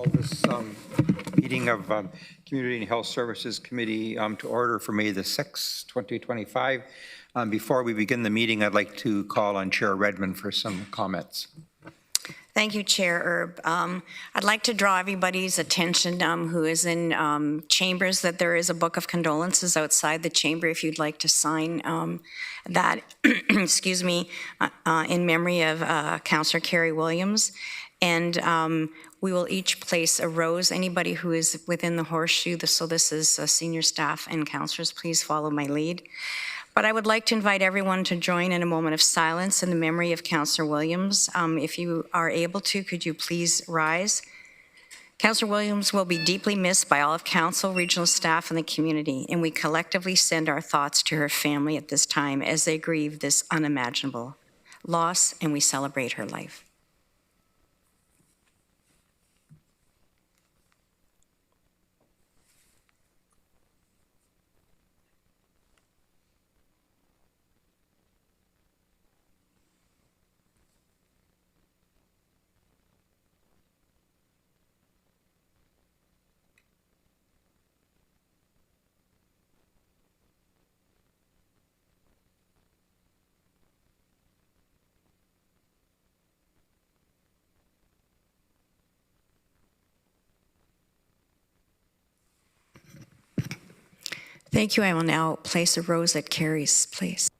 call this meeting of Community and Health Services Committee to order for May the 6th, 2025. Before we begin the meeting, I'd like to call on Chair Redmond for some comments. Thank you, Chair Erb. I'd like to draw everybody's attention who is in chambers that there is a book of condolences outside the chamber if you'd like to sign that, excuse me, in memory of Councillor Carrie Williams. And we will each place a rose. Anybody who is within the horseshoe, so this is senior staff and councillors, please follow my lead. But I would like to invite everyone to join in a moment of silence in the memory of Councillor Williams. If you are able to, could you please rise? Councillor Williams will be deeply missed by all of Council, regional staff, and the community, and we collectively send our thoughts to her family at this time as they grieve this unimaginable loss, and we celebrate her life. Thank you. I will now place a rose at Carrie's place.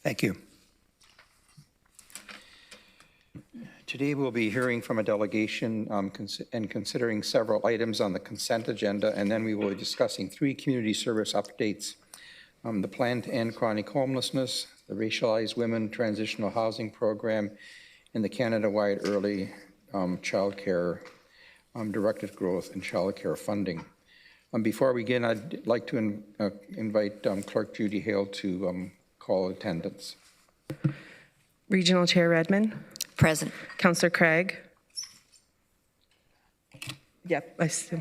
Thank you. Today we'll be hearing from a delegation and considering several items on the consent agenda, and then we will be discussing 3 community service updates. the plan to end chronic homelessness, the racialized women transitional housing program, and the Canada-wide early childcare directed growth and childcare funding. Before we begin, I'd like to invite Clerk Judy Hale to call attendance. Regional Chair Redmond. Present. Councillor Craig. Yep, I see.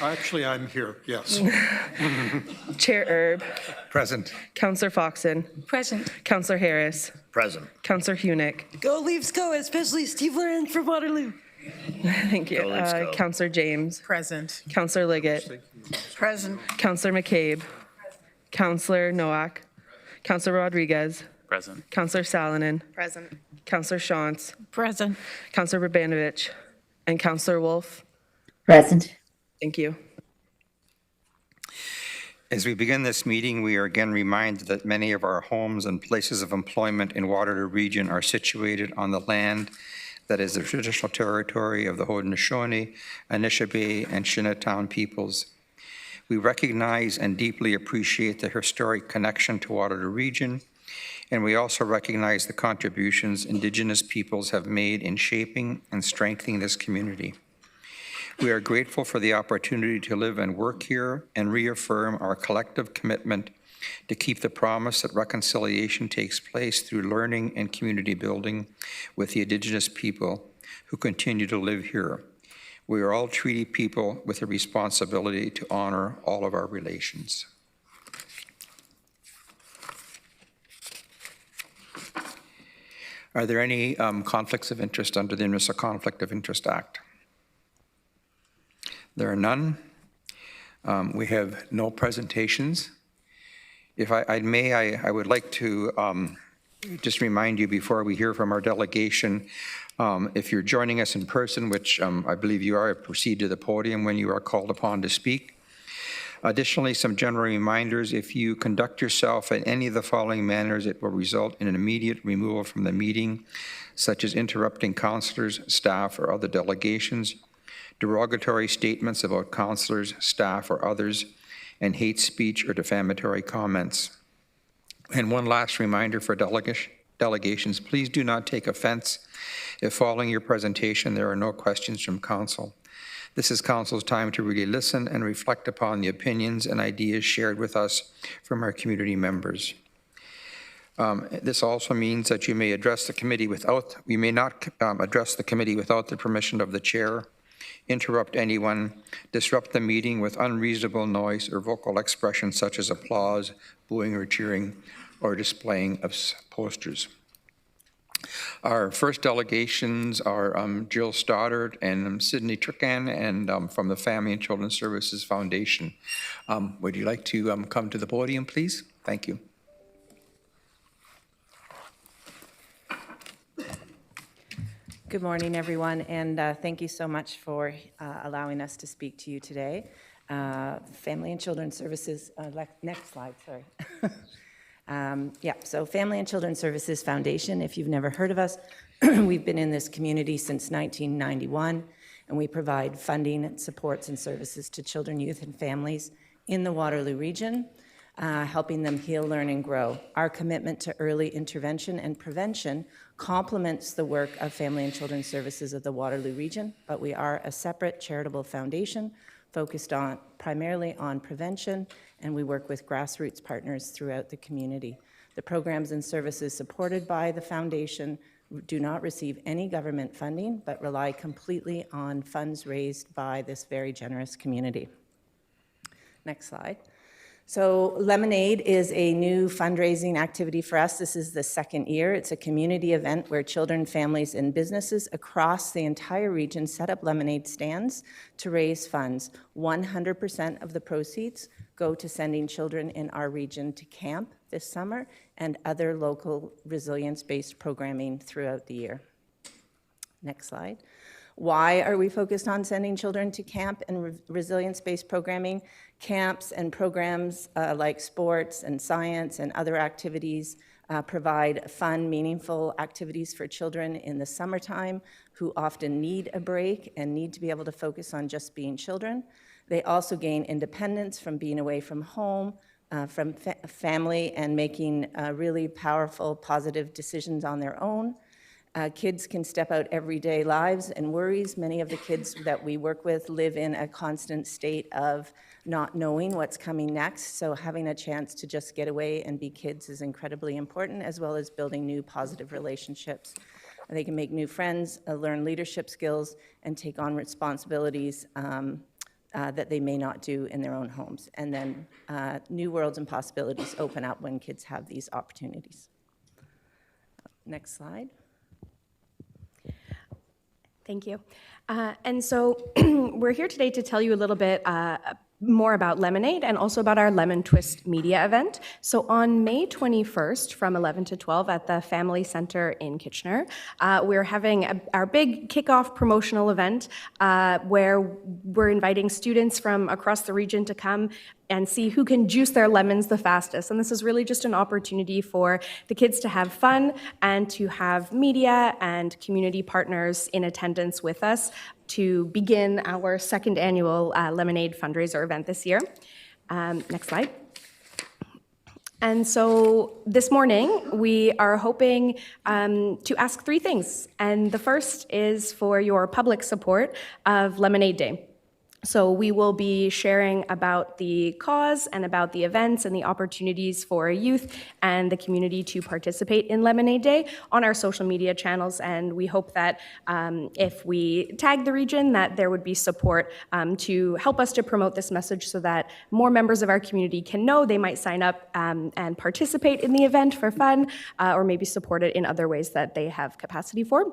Actually, I'm here, yes. Chair Erb. Present. Councillor Foxon. Present. Councillor Harris. Present. Councillor Hunick. Go Leafs go, especially Steve Lauren from Waterloo. Thank you. Go Leafs go. Councillor James. Present. Councillor Liggett. Present. Councillor McCabe. Councillor Nowak. Councillor Rodriguez. Present. Councillor Salonen. Present. Councillor Shantz. Present. Councillor Urbanovich. And Councillor Wolf. Present. Thank you. As we begin this meeting, we are again reminded that many of our homes and places of employment in Waterloo region are situated on the land that is the traditional territory of the Haudenosaunee, Anishinaabe, and Chinatown peoples. We recognize and deeply appreciate the historic connection to Waterloo region, and we also recognize the contributions Indigenous peoples have made in shaping and strengthening this community. We are grateful for the opportunity to live and work here and reaffirm our collective commitment to keep the promise that reconciliation takes place through learning and community building with the Indigenous people who continue to live here. We are all treaty people with a responsibility to honor all of our relations. Are there any conflicts of interest under the Universal Conflict of Interest Act? There are none. We have no presentations. If I may, I would like to just remind you before we hear from our delegation, if you're joining us in person, which I believe you are, proceed to the podium when you are called upon to speak. Additionally, some general reminders: if you conduct yourself in any of the following manners, it will result in an immediate removal from the meeting, such as interrupting councillors, staff, or other delegations, derogatory statements about councillors, staff, or others, and hate speech or defamatory comments. And one last reminder for delegations: please do not take offense if following your presentation there are no questions from council. This is council's time to really listen and reflect upon the opinions and ideas shared with us from our community members. This also means that you may address the committee without, we may not address the committee without the permission of the chair, interrupt anyone, disrupt the meeting with unreasonable noise or vocal expression such as applause, booing or cheering, or displaying of posters. Our first delegations are Jill Stoddard and Sydney Trickan, and from the Family and Children's Services Foundation. Would you like to come to the podium, please? Thank you. Good morning, everyone, and thank you so much for allowing us to speak to you today. Family and Children's Services, next slide, sorry. So Family and Children's Services Foundation, if you've never heard of us, we've been in this community since 1991, and we provide funding, supports, and services to children, youth, and families in the Waterloo region, helping them heal, learn, and grow. Our commitment to early intervention and prevention complements the work of Family and Children's Services of the Waterloo region, but we are a separate charitable foundation focused on primarily on prevention, and we work with grassroots partners throughout the community. The programs and services supported by the foundation do not receive any government funding, but rely completely on funds raised by this very generous community. Next slide. So Lemonade is a new fundraising activity for us. This is the second year. It's a community event where children, families, and businesses across the entire region set up lemonade stands to raise funds. 100% of the proceeds go to sending children in our region to camp this summer and other local resilience-based programming throughout the year. Next slide. Why are we focused on sending children to camp and resilience-based programming? Camps and programs like sports and science and other activities provide fun, meaningful activities for children in the summertime who often need a break and need to be able to focus on just being children. They also gain independence from being away from home, from family, and making really powerful, positive decisions on their own. Kids can step out everyday lives and worries. Many of the kids that we work with live in a constant state of not knowing what's coming next, so having a chance to just get away and be kids is incredibly important, as well as building new positive relationships. They can make new friends, learn leadership skills, and take on responsibilities that they may not do in their own homes. And then new worlds and possibilities open up when kids have these opportunities. Next slide. Thank you. And so we're here today to tell you a little bit more about Lemonade and also about our Lemon Twist media event. So on May 21st from 11 to 12 at the Family Center in Kitchener, we're having our big kickoff promotional event where we're inviting students from across the region to come and see who can juice their lemons the fastest. And this is really just an opportunity for the kids to have fun and to have media and community partners in attendance with us to begin our second annual Lemonade fundraiser event this year. Next slide. And so this morning, we are hoping to ask three things. And the first is for your public support of Lemonade Day. So we will be sharing about the cause and about the events and the opportunities for youth and the community to participate in Lemonade Day on our social media channels. And we hope that if we tag the region, that there would be support to help us to promote this message so that more members of our community can know. They might sign up and participate in the event for fun, or maybe support it in other ways that they have capacity for.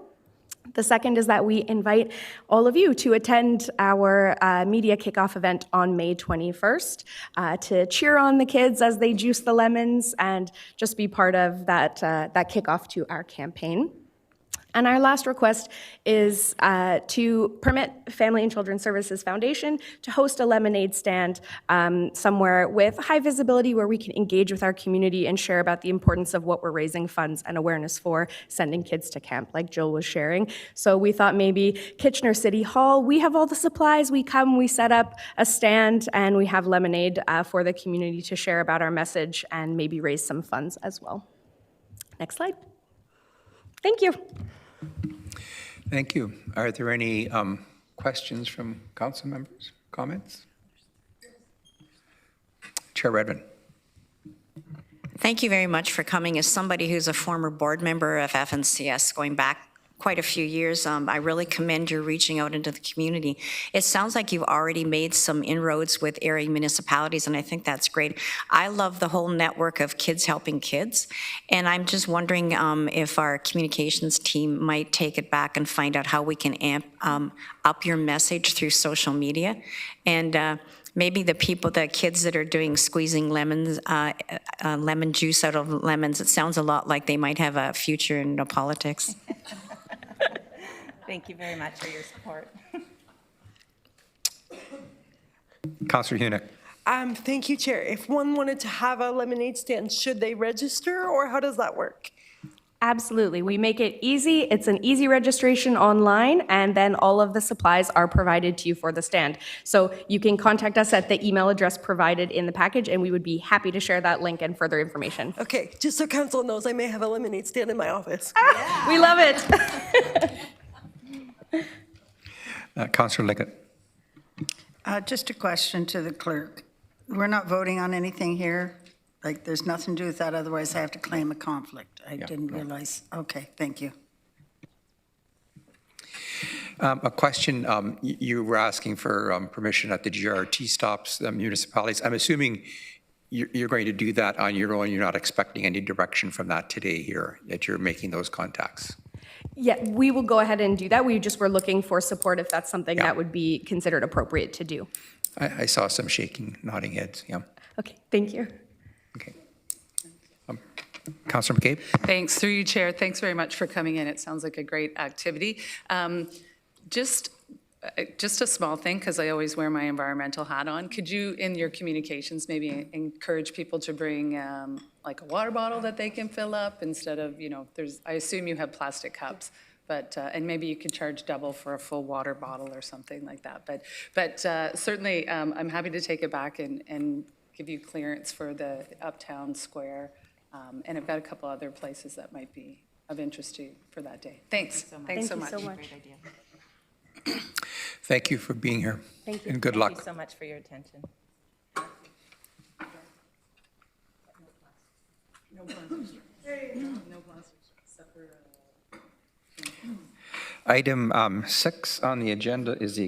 The second is that we invite all of you to attend our media kickoff event on May 21st to cheer on the kids as they juice the lemons and just be part of that kickoff to our campaign. And our last request is to permit Family and Children's Services Foundation to host a lemonade stand somewhere with high visibility where we can engage with our community and share about the importance of what we're raising funds and awareness for sending kids to camp, like Jill was sharing. So we thought maybe Kitchener City Hall, we have all the supplies, we come, we set up a stand, and we have lemonade for the community to share about our message and maybe raise some funds as well. Next slide. Thank you. Thank you. Are there any questions from council members? Comments? Chair Redmond. Thank you very much for coming. As somebody who's a former board member of FNCS going back quite a few years, I really commend your reaching out into the community. It sounds like you've already made some inroads with area municipalities, and I think that's great. I love the whole network of Kids Helping Kids, and I'm just wondering if our communications team might take it back and find out how we can amp up your message through social media. And maybe the kids that are doing squeezing lemons, lemon juice out of lemons, it sounds a lot like they might have a future in politics. Thank you very much for your support. Councillor Hunick. Thank you, Chair. If one wanted to have a lemonade stand, should they register or how does that work? Absolutely. We make it easy. It's an easy registration online, and then all of the supplies are provided to you for the stand. So you can contact us at the email address provided in the package, and we would be happy to share that link and further information. Okay, just so council knows, I may have a lemonade stand in my office. We love it. Councillor Liggett. Just a question to the clerk. We're not voting on anything here? Like, there's nothing to do with that, otherwise I have to claim a conflict. I didn't realize. Okay, thank you. A question, you were asking for permission at the GRT stops, municipalities. I'm assuming you're going to do that on your own. You're not expecting any direction from that today here, that you're making those contacts. Yeah, we will go ahead and do that. We just were looking for support if that's something that would be considered appropriate to do. I saw some shaking, nodding heads, yeah. Okay, thank you. Okay. Councillor McCabe? Thanks, through you, Chair. Thanks very much for coming in. It sounds like a great activity. Just a small thing, because I always wear my environmental hat on. Could you, in your communications, maybe encourage people to bring like a water bottle that they can fill up instead of, I assume you have plastic cups but, and maybe you could charge double for a full water bottle or something like that. But certainly, I'm happy to take it back and give you clearance for the Uptown Square. And I've got a couple other places that might be of interest to you for that day. Thanks. Thanks so much. Thank you so much. Thank you for being here. Thank you. And good Thank you luck. so much for your attention. Item 6 on the agenda is the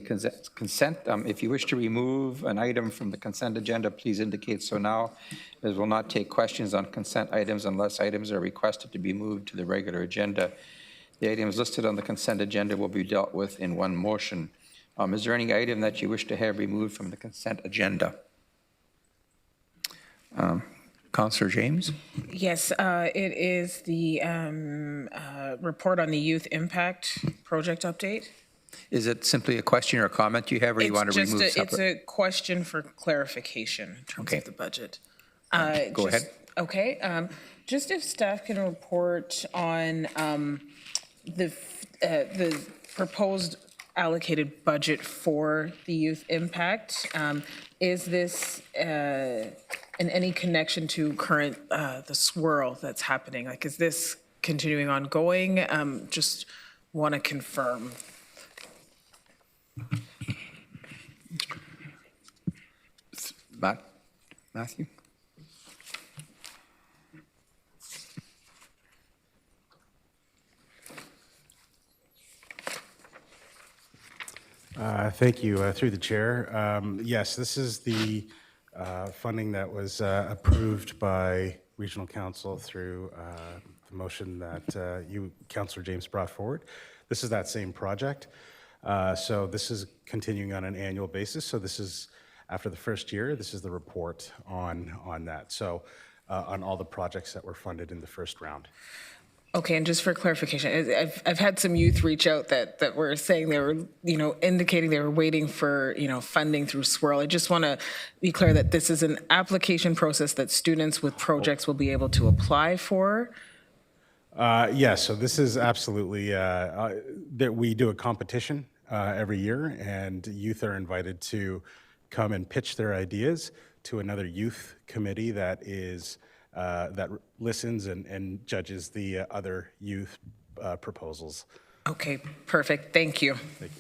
consent. If you wish to remove an item from the consent agenda, please indicate so now, as we'll not take questions on consent items unless items are requested to be moved to the regular agenda. The items listed on the consent agenda will be dealt with in one motion. Is there any item that you wish to have removed from the consent agenda? Councillor James? Yes, it is the report on the Youth Impact Project update. Is it simply a question or a comment you have, or you want to remove It's separate? a question for clarification in terms Okay. of the budget. Go ahead. Okay, just if staff can report on the proposed allocated budget for the youth impact. Is this in any connection to current, the swirl that's happening? Like, is this continuing ongoing? Just want to confirm. Matthew? Thank you. Through the chair. Yes, this is the funding that was approved by Regional Council through the motion that you, Councillor James, brought forward. This is that same project. So this is continuing on an annual basis. So this is, after the first year, this is the report on that. So on all the projects that were funded in the first round. Okay, and just for clarification, I've had some youth reach out that were saying they were, indicating they were waiting for, funding through Swirl. I just want to be clear that this is an application process that students with projects will be able to apply for. Yes, so this is absolutely, that we do a competition every year, and youth are invited to come and pitch their ideas to another youth committee that is that listens and judges the other youth proposals. Okay, perfect. Thank you. Thank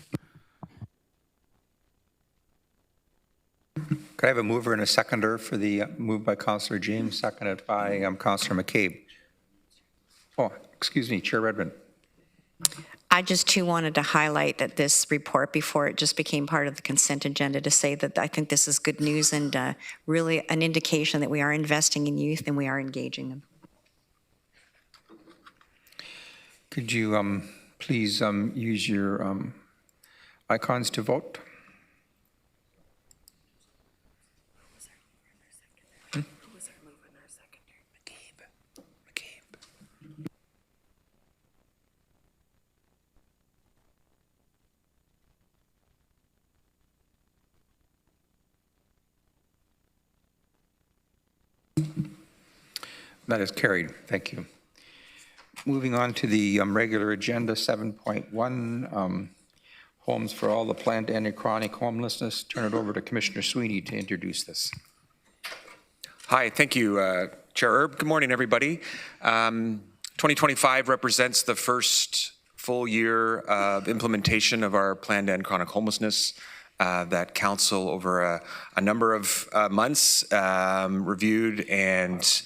you. Could I have a mover and a seconder for the move by Councillor James, seconded by Councillor McCabe? Oh, excuse me, Chair Redmond. I just too wanted to highlight that this report, before it just became part of the consent agenda, to say that I think this is good news and really an indication that we are investing in youth and we are engaging them. Could you please use your icons to vote? That is carried. Thank you. Moving on to the regular agenda, 7.1, homes for all the planned and chronic homelessness. Turn it over to Commissioner Sweeney to introduce this. Hi, thank you, Chair Erb. Good morning, everybody. 2025 represents the first full year of implementation of our planned and chronic homelessness that Council over a number of months reviewed and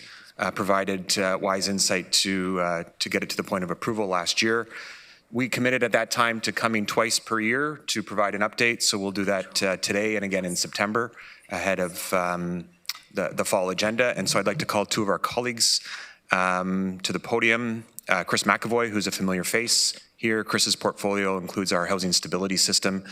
provided wise insight to get it to the point of approval last year. We committed at that time to coming twice per year to provide an update, so we'll do that today and again in September ahead of the fall agenda. And so I'd like to call two of our colleagues to the podium. Chris McAvoy, who's a familiar face here. Chris's portfolio includes our housing stability system.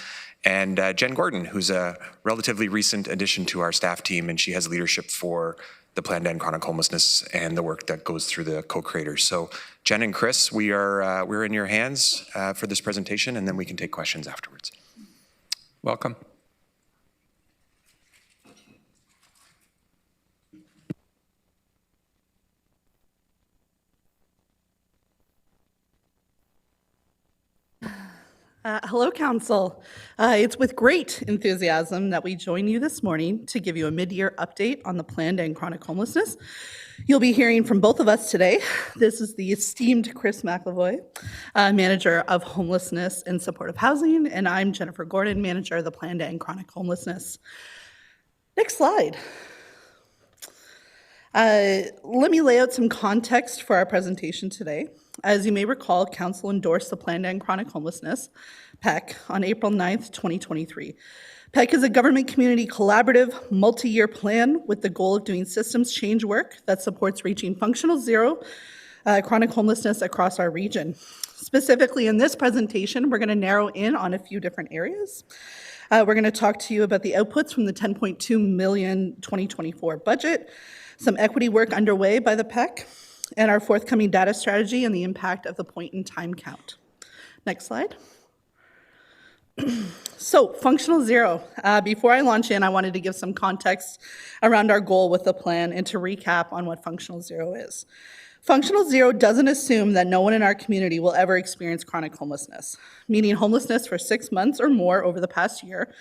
And Jen Gordon, who's a relatively recent addition to our staff team, and she has leadership for the planned and chronic homelessness and the work that goes through the co-creators. So Jen and Chris, we're in your hands for this presentation, and then we can take questions afterwards. Welcome. Hello, Council. It's with great enthusiasm that we join you this morning to give you a mid-year update on the planned and chronic homelessness. You'll be hearing from both of us today. This is the esteemed Chris McLavoy, Manager of Homelessness and Supportive Housing, and I'm Jennifer Gordon, Manager of the planned and chronic homelessness. Next slide. Let me lay out some context for our presentation today. As you may recall, Council endorsed the Planned and Chronic Homelessness, PEC, on April 9th, 2023. PEC is a government community collaborative multi-year plan with the goal of doing systems change work that supports reaching functional zero chronic homelessness across our region. Specifically in this presentation, we're going to narrow in on a few different areas. We're going to talk to you about the outputs from the $10.2 million 2024 budget, some equity work underway by the PEC, and our forthcoming data strategy and the impact of the point-in-time count. Next slide. So, functional zero. Before I launch in, I wanted to give some context around our goal with the plan and to recap on what functional zero is. Functional zero doesn't assume that no one in our community will ever experience chronic homelessness, meaning homelessness for 6 months or more over the past year,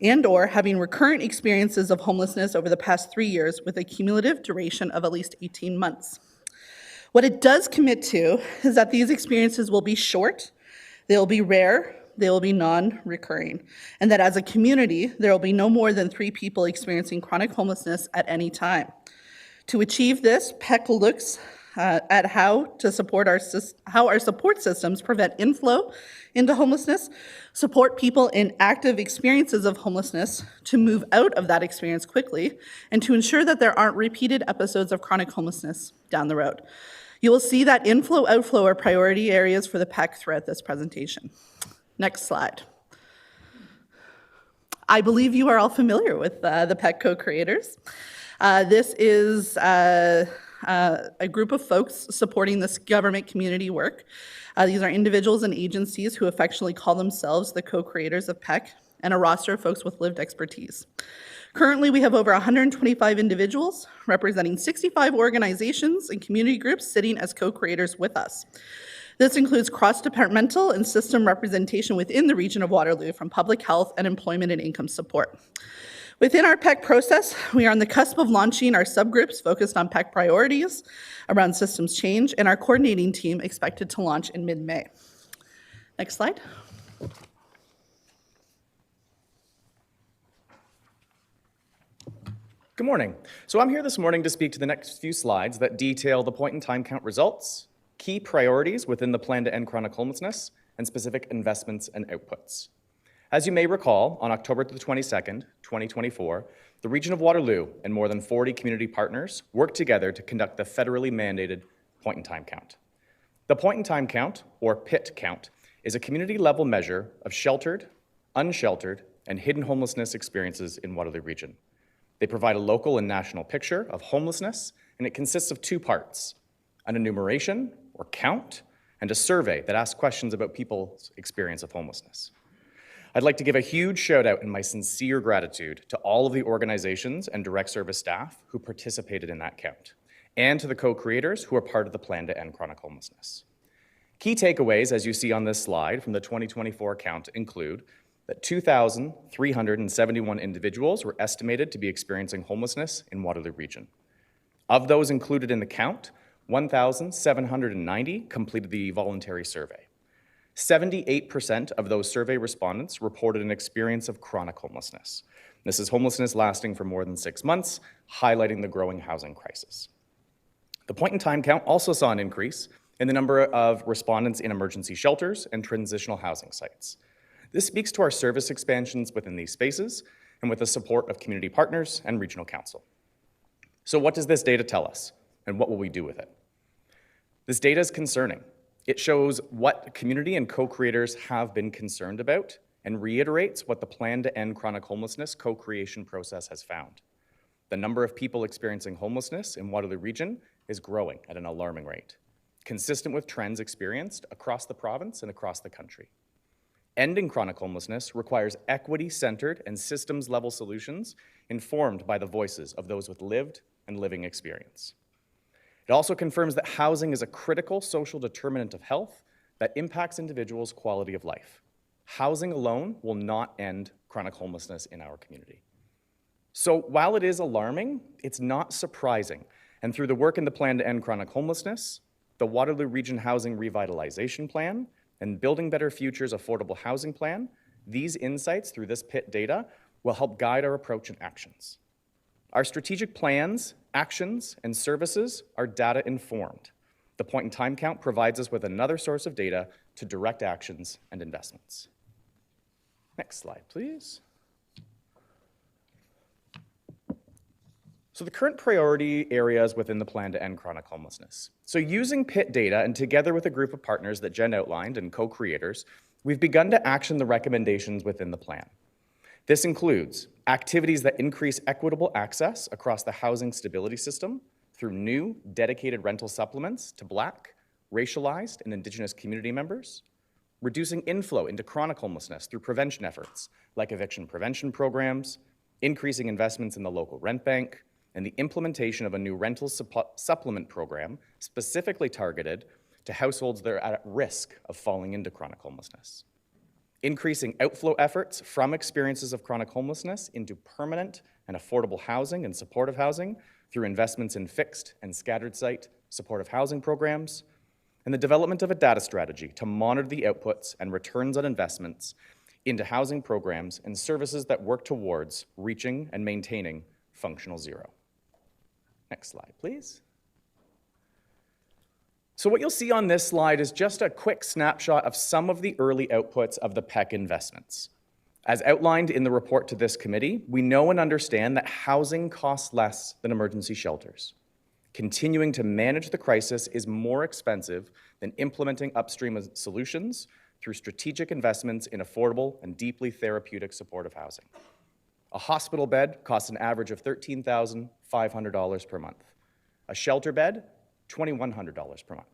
and/or having recurrent experiences of homelessness over the past 3 years with a cumulative duration of at least 18 months. What it does commit to is that these experiences will be short, they'll be rare, they will be non-recurring, and that as a community, there will be no more than 3 people experiencing chronic homelessness at any time. To achieve this, PEC looks at how our support systems prevent inflow into homelessness, support people in active experiences of homelessness to move out of that experience quickly, and to ensure that there aren't repeated episodes of chronic homelessness down the road. You will see that inflow, outflow are priority areas for the PEC throughout this presentation. Next slide. I believe you are all familiar with the PEC co-creators. This is a group of folks supporting this government community work. These are individuals and agencies who affectionately call themselves the co-creators of PEC, and a roster of folks with lived expertise. Currently, we have over 125 individuals representing 65 organizations and community groups sitting as co-creators with us. This includes cross-departmental and system representation within the region of Waterloo from public health and employment and income support. Within our PEC process, we are on the cusp of launching our subgroups focused on PEC priorities around systems change, and our coordinating team expected to launch in mid-May. Next slide. Good morning. So I'm here this morning to speak to the next few slides that detail the point-in-time count results, key priorities within the plan to end chronic homelessness, and specific investments and outputs. As you may recall, on October the 22nd, 2024, the region of Waterloo and more than 40 community partners worked together to conduct the federally mandated point-in-time count. The point-in-time count, or PIT count, is a community-level measure of sheltered, unsheltered, and hidden homelessness experiences in Waterloo region. They provide a local and national picture of homelessness, and it consists of 2 parts: an enumeration, or count, and a survey that asks questions about people's experience of homelessness. I'd like to give a huge shout out and my sincere gratitude to all of the organizations and direct service staff who participated in that count, and to the co-creators who are part of the plan to end chronic homelessness. Key takeaways, as you see on this slide from the 2024 count, include that 2,371 individuals were estimated to be experiencing homelessness in Waterloo region. Of those included in the count, 1,790 completed the voluntary survey. 78% of those survey respondents reported an experience of chronic homelessness. This is homelessness lasting for more than 6 months, highlighting the growing housing crisis. The point-in-time count also saw an increase in the number of respondents in emergency shelters and transitional housing sites. This speaks to our service expansions within these spaces and with the support of community partners and regional council. So what does this data tell us, and what will we do with it? This data is concerning. It shows what community and co-creators have been concerned about and reiterates what the Plan to End Chronic Homelessness co-creation process has found. The number of people experiencing homelessness in Waterloo region is growing at an alarming rate, consistent with trends experienced across the province and across the country. Ending chronic homelessness requires equity-centered and systems-level solutions informed by the voices of those with lived and living experience. It also confirms that housing is a critical social determinant of health that impacts individuals' quality of life. Housing alone will not end chronic homelessness in our community. So while it is alarming, it's not surprising. And through the work in the Plan to End Chronic Homelessness, the Waterloo Region Housing Revitalization Plan, and Building Better Futures Affordable Housing Plan, these insights through this PIT data will help guide our approach and actions. Our strategic plans, actions, and services are data informed. The point in time count provides us with another source of data to direct actions and investments. Next slide, please. So the current priority areas within the Plan to End Chronic Homelessness. So using PIT data and together with a group of partners that Jen outlined and co-creators, we've begun to action the recommendations within the plan. This includes activities that increase equitable access across the housing stability system through new dedicated rental supplements to Black, racialized, and Indigenous community members, reducing inflow into chronic homelessness through prevention efforts like eviction prevention programs, increasing investments in the local rent bank, and the implementation of a new rental supplement program specifically targeted to households that are at risk of falling into chronic homelessness. Increasing outflow efforts from experiences of chronic homelessness into permanent and affordable housing and supportive housing through investments in fixed and scattered site supportive housing programs, and the development of a data strategy to monitor the outputs and returns on investments into housing programs and services that work towards reaching and maintaining functional zero. Next slide, please. So what you'll see on this slide is just a quick snapshot of some of the early outputs of the PEC investments. As outlined in the report to this committee, we know and understand that housing costs less than emergency shelters. Continuing to manage the crisis is more expensive than implementing upstream solutions through strategic investments in affordable and deeply therapeutic supportive housing. A hospital bed costs an average of $13,500 per month. A shelter bed, $2,100 per month.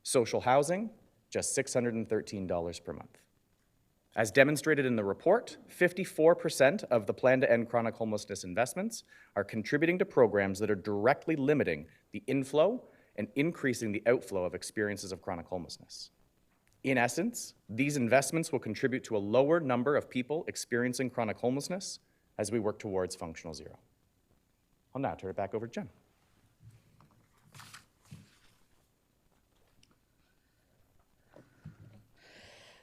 Social housing, just $613 per month. As demonstrated in the report, 54% of the Plan to End Chronic Homelessness investments are contributing to programs that are directly limiting the inflow and increasing the outflow of experiences of chronic homelessness. In essence, these investments will contribute to a lower number of people experiencing chronic homelessness as we work towards functional zero. I'll now turn it back over to Jen.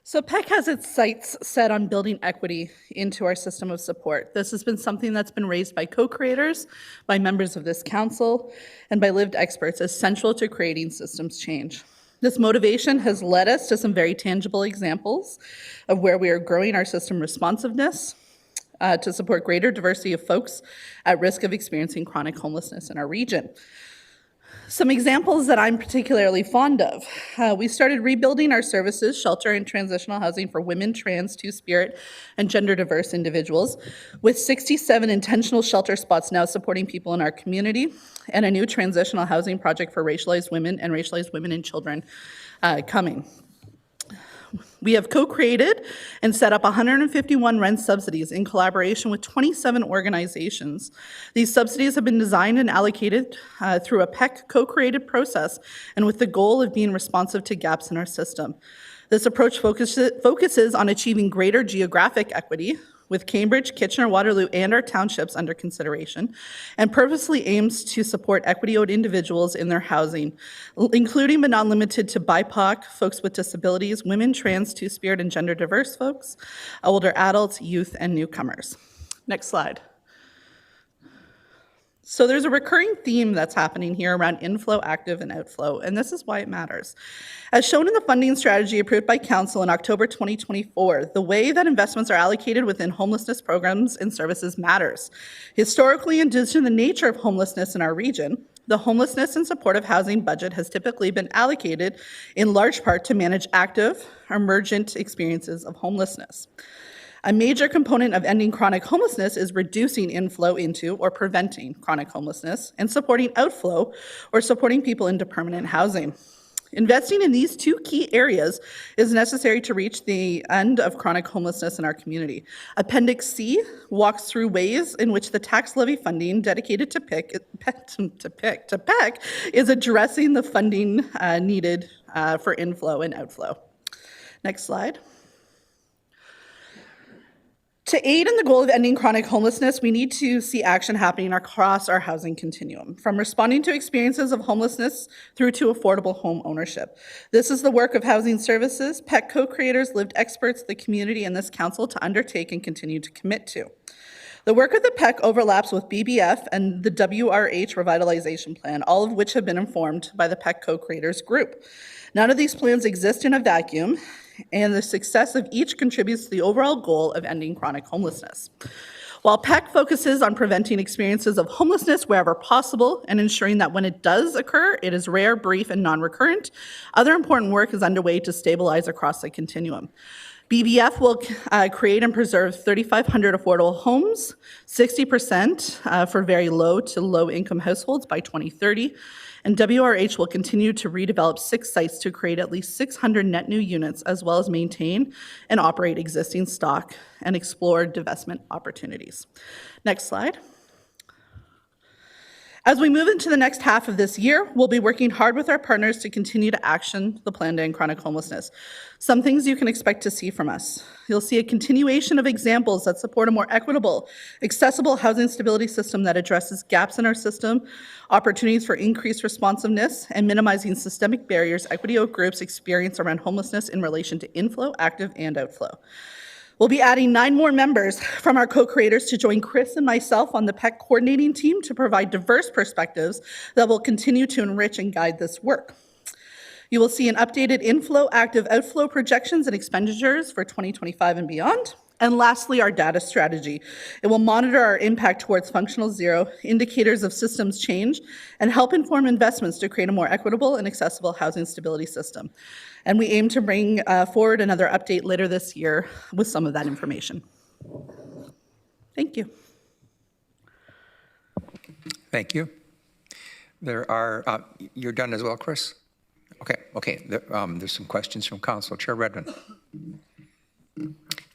So PEC has its sights set on building equity into our system of support. This has been something that's been raised by co-creators, by members of this council, and by lived experts as central to creating systems change. This motivation has led us to some very tangible examples of where we are growing our system responsiveness to support greater diversity of folks at risk of experiencing chronic homelessness in our region. Some examples that I'm particularly fond of. We started rebuilding our services, shelter and transitional housing for women, trans, two-spirit, and gender-diverse individuals, with 67 intentional shelter spots now supporting people in our community, and a new transitional housing project for racialized women and children coming. We have co-created and set up 151 rent subsidies in collaboration with 27 organizations. These subsidies have been designed and allocated through a PEC co-created process and with the goal of being responsive to gaps in our system. This approach focuses on achieving greater geographic equity with Cambridge, Kitchener, Waterloo, and our townships under consideration, and purposely aims to support equity-owed individuals in their housing, including but not limited to BIPOC, folks with disabilities, women, trans, two-spirit, and gender-diverse folks, older adults, youth, and newcomers. Next slide. So there's a recurring theme that's happening here around inflow, active, and outflow, and this is why it matters. As shown in the funding strategy approved by Council in October 2024, the way that investments are allocated within homelessness programs and services matters. Historically, and due to the nature of homelessness in our region, the homelessness and supportive housing budget has typically been allocated in large part to manage active, emergent experiences of homelessness. A major component of ending chronic homelessness is reducing inflow into or preventing chronic homelessness and supporting outflow or supporting people into permanent housing. Investing in these two key areas is necessary to reach the end of chronic homelessness in our community. Appendix C walks through ways in which the tax levy funding dedicated to PEC is addressing the funding needed for inflow and outflow. Next slide. To aid in the goal of ending chronic homelessness, we need to see action happening across our housing continuum, from responding to experiences of homelessness through to affordable home ownership. This is the work of Housing Services, PEC co-creators, lived experts, the community, and this council to undertake and continue to commit to. The work of the PEC overlaps with BBF and the WRH Revitalization Plan, all of which have been informed by the PEC co-creators group. None of these plans exist in a vacuum, and the success of each contributes to the overall goal of ending chronic homelessness. While PEC focuses on preventing experiences of homelessness wherever possible and ensuring that when it does occur, it is rare, brief, and non-recurrent, other important work is underway to stabilize across the continuum. BBF will create and preserve 3,500 affordable homes, 60% for very low to low income households by 2030. And WRH will continue to redevelop 6 sites to create at least 600 net new units, as well as maintain and operate existing stock and explore divestment opportunities. Next slide. As we move into the next half of this year, we'll be working hard with our partners to continue to action the plan to end chronic homelessness. Some things you can expect to see from us. You'll see a continuation of examples that support a more equitable, accessible housing stability system that addresses gaps in our system, opportunities for increased responsiveness, and minimizing systemic barriers equity groups experience around homelessness in relation to inflow, active, and outflow. We'll be adding 9 more members from our co-creators to join Chris and myself on the PEC coordinating team to provide diverse perspectives that will continue to enrich and guide this work. You will see an updated inflow, active, outflow projections and expenditures for 2025 and beyond. And lastly, our data strategy. It will monitor our impact towards functional zero, indicators of systems change, and help inform investments to create a more equitable and accessible housing stability system. And we aim to bring forward another update later this year with some of that information. Thank you. Thank you. There are, you're done as well, Chris? Okay. There's some questions from Council. Chair Redmond.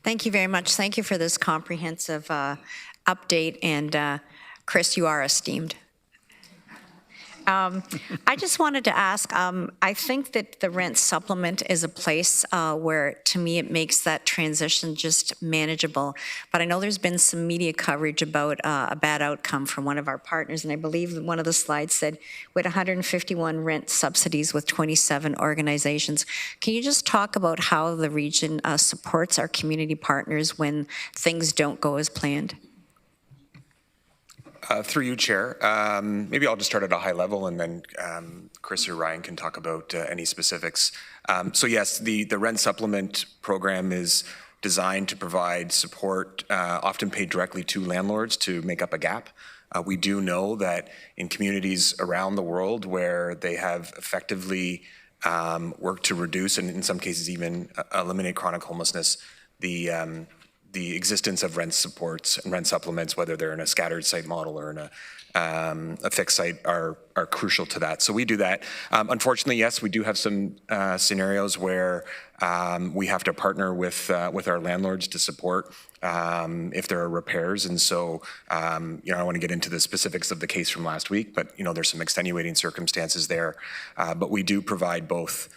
Thank you very much. Thank you for this comprehensive update, and Chris, you are esteemed. I just wanted to ask, I think that the rent supplement is a place where, to me, it makes that transition just manageable. But I know there's been some media coverage about a bad outcome from one of our partners, and I believe one of the slides said we had 151 rent subsidies with 27 organizations. Can you just talk about how the region supports our community partners when things don't go as planned? Through you, Chair. Maybe I'll just start at a high level, and then Chris or Ryan can talk about any specifics. So yes, the rent supplement program is designed to provide support, often paid directly to landlords, to make up a gap. We do know that in communities around the world where they have effectively worked to reduce, and in some cases even eliminate chronic homelessness, the existence of rent supports and rent supplements, whether they're in a scattered site model or in a fixed site, are crucial to that. So we do that. Unfortunately, yes, we do have some scenarios where we have to partner with our landlords to support if there are repairs. And so, I don't want to get into the specifics of the case from last week, but there's some extenuating circumstances there. But we do provide both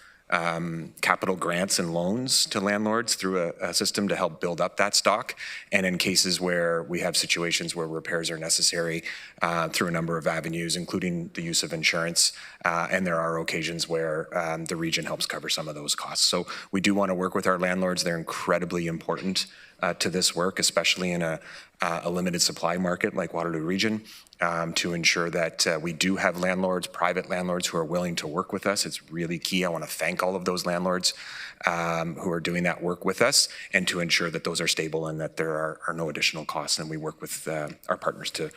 capital grants and loans to landlords through a system to help build up that stock. And in cases where we have situations where repairs are necessary, through a number of avenues, including the use of insurance. And there are occasions where the region helps cover some of those costs. So we do want to work with our landlords. They're incredibly important to this work, especially in a limited supply market like Waterloo region, to ensure that we do have landlords, private landlords, who are willing to work with us. It's really key. I want to thank all of those landlords who are doing that work with us, and to ensure that those are stable and that there are no additional costs. And we work with our partners to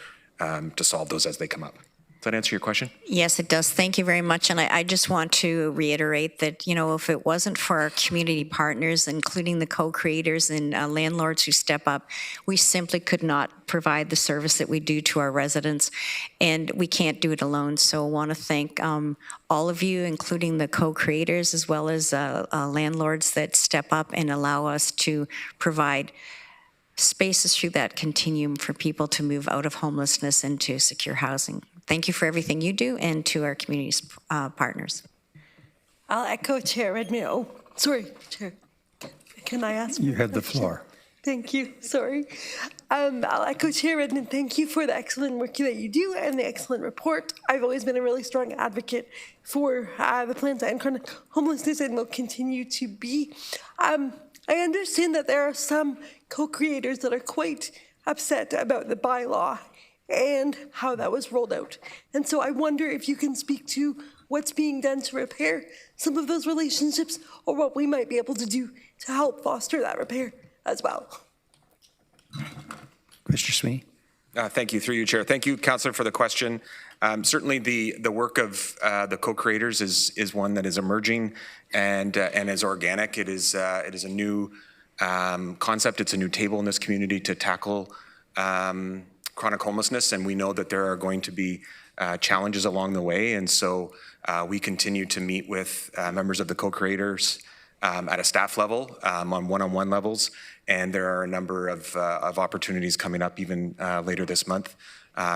solve those as they come up. Does that answer your question? Yes, it does. Thank you very much. And I just want to reiterate that, if it wasn't for our community partners, including the co-creators and landlords who step up, we simply could not provide the service that we do to our residents, and we can't do it alone. So I want to thank all of you, including the co-creators, as well as landlords that step up and allow us to provide spaces through that continuum for people to move out of homelessness into secure housing. Thank you for everything you do, and to our community partners. I'll echo Chair Redmond. Oh, sorry, Chair. Can I ask? You had the floor. Thank you. Sorry. I'll echo Chair Redmond. Thank you for the excellent work that you do and the excellent report. I've always been a really strong advocate for the plan to end chronic homelessness and will continue to be. I understand that there are some co-creators that are quite upset about the bylaw and how that was rolled out. And so I wonder if you can speak to what's being done to repair some of those relationships or what we might be able to do to help foster that repair as well. Mr. Sweeney? Thank you, through you, Chair. Thank you, Councillor, for the question. Certainly, the work of the co-creators is one that is emerging and is organic. It is a new concept. It's a new table in this community to tackle chronic homelessness, and we know that there are going to be challenges along the way, and so we continue to meet with members of the co-creators at a staff level, on one-on-one levels, and there are a number of opportunities coming up even later this month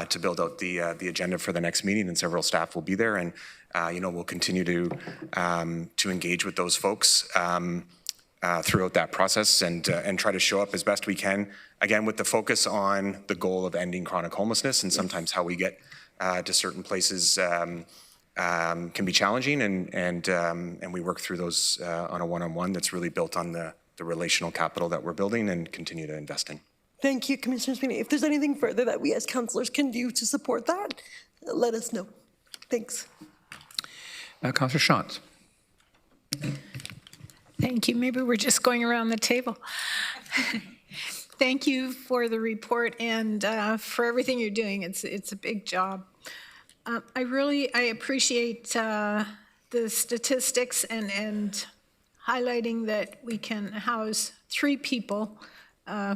to build out the agenda for the next meeting, and several staff will be there, and we'll continue to engage with those folks throughout that process and try to show up as best we can, again, with the focus on the goal of ending chronic homelessness, and sometimes how we get to certain places can be challenging, and we work through those on a one-on-one that's really built on the relational capital that we're building and continue to invest in. Thank you, Commissioner Sweeney. If there's anything further that we as councillors can do to support that, let us know. Thanks. Councillor Shantz. Thank you. Maybe we're just going around the table. Thank you for the report and for everything you're doing. It's a big job. I appreciate the statistics and highlighting that we can house 3 people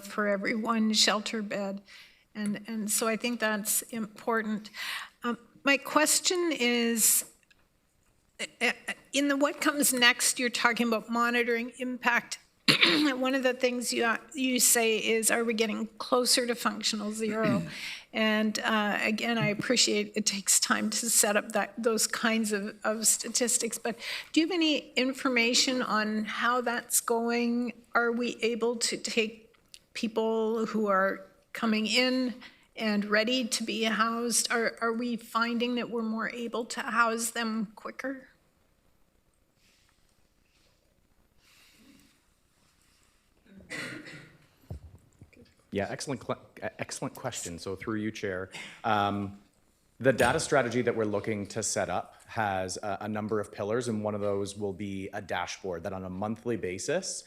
for every 1 shelter bed. And so I think that's important. My question is, in the what comes next, you're talking about monitoring impact. One of the things you say is, are we getting closer to functional zero? And again, I appreciate it takes time to set up those kinds of statistics, but do you have any information on how that's going? Are we able to take people who are coming in and ready to be housed? Are we finding that we're more able to house them quicker? Yeah, excellent question. So through you, Chair. The data strategy that we're looking to set up has a number of pillars, and one of those will be a dashboard that on a monthly basis,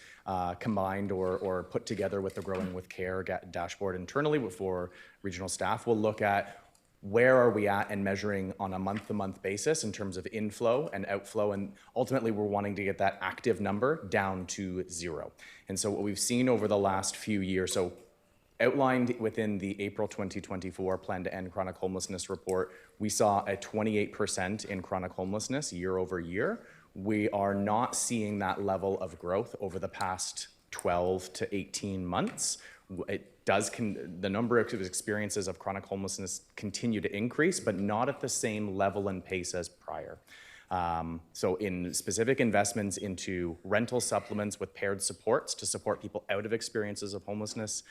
combined or put together with the Growing with Care dashboard internally for regional staff, will look at where are we at and measuring on a month-to-month basis in terms of inflow and outflow, and ultimately we're wanting to get that active number down to 0. And so what we've seen over the last few years, so outlined within the April 2024 Plan to End Chronic Homelessness report, we saw a 28% in chronic homelessness year over year. We are not seeing that level of growth over the past 12 to 18 months. The number of experiences of chronic homelessness continue to increase, but not at the same level and pace as prior. So in specific investments into rental supplements with paired supports to support people out of experiences of homelessness,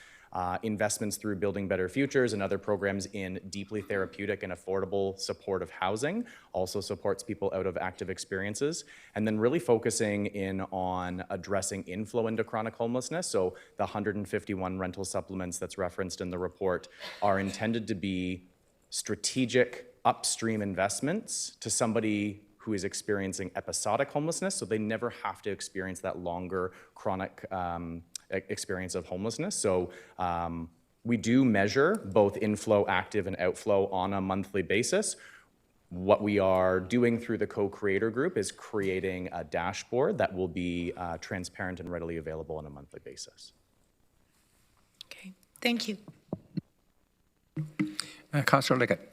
investments through Building Better Futures and other programs in deeply therapeutic and affordable supportive housing also supports people out of active experiences. And then really focusing in on addressing inflow into chronic homelessness. So the 151 rental supplements that's referenced in the report are intended to be strategic upstream investments to somebody who is experiencing episodic homelessness, so they never have to experience that longer chronic experience of homelessness. So we do measure both inflow, active, and outflow on a monthly basis. What we are doing through the co-creator group is creating a dashboard that will be transparent and readily available on a monthly basis. Okay, thank you. Councillor Liggett.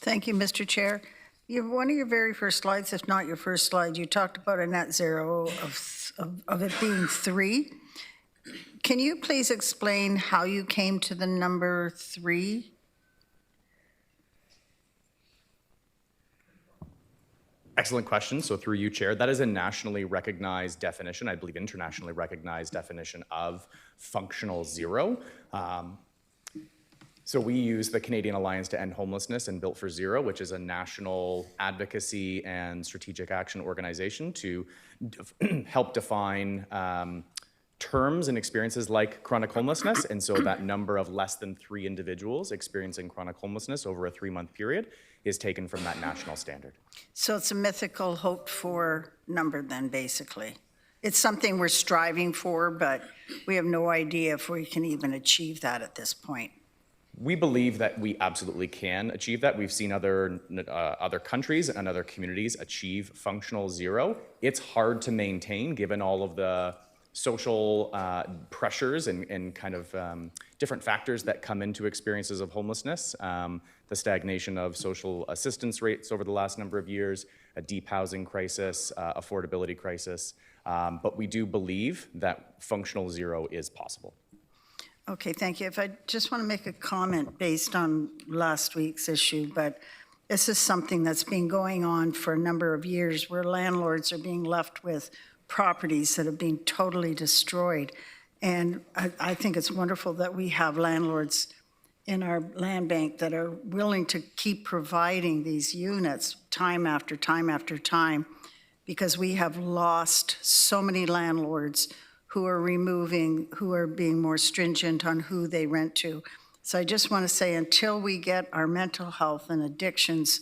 Thank you, Mr. Chair. One of your very first slides, if not your first slide, you talked about a net zero of it being 3. Can you please explain how you came to the number 3? Excellent question. So through you, Chair, that is a nationally recognized definition, I believe internationally recognized definition of functional zero. So we use the Canadian Alliance to End Homelessness and Built for Zero, which is a national advocacy and strategic action organization to help define terms and experiences like chronic homelessness. And so that number of less than 3 individuals experiencing chronic homelessness over a 3-month period is taken from that national standard. So it's a mythical, hoped-for number then, basically. It's something we're striving for, but we have no idea if we can even achieve that at this point. We believe that we absolutely can achieve that. We've seen other countries and other communities achieve functional zero. It's hard to maintain given all of the social pressures and kind of different factors that come into experiences of homelessness. The stagnation of social assistance rates over the last number of years, a deep housing crisis, affordability crisis. But we do believe that functional zero is possible. Okay, thank you. If I just want to make a comment based on last week's issue, but this is something that's been going on for a number of years where landlords are being left with properties that have been totally destroyed. And I think it's wonderful that we have landlords in our land bank that are willing to keep providing these units time after time after time, because we have lost so many landlords who are being more stringent on who they rent to. So I just want to say, until we get our mental health and addictions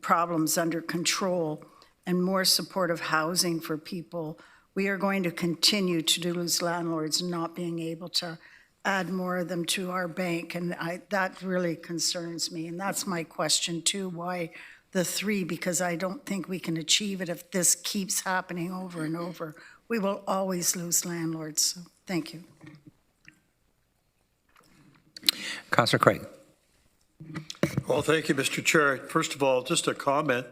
problems under control and more supportive housing for people, we are going to continue to lose landlords not being able to add more of them to our bank. And that really concerns me. And that's my question too, why the 3? Because I don't think we can achieve it if this keeps happening over and over. We will always lose landlords. So thank you. Councillor Craig. Well, thank you, Mr. Chair. First of all, just a comment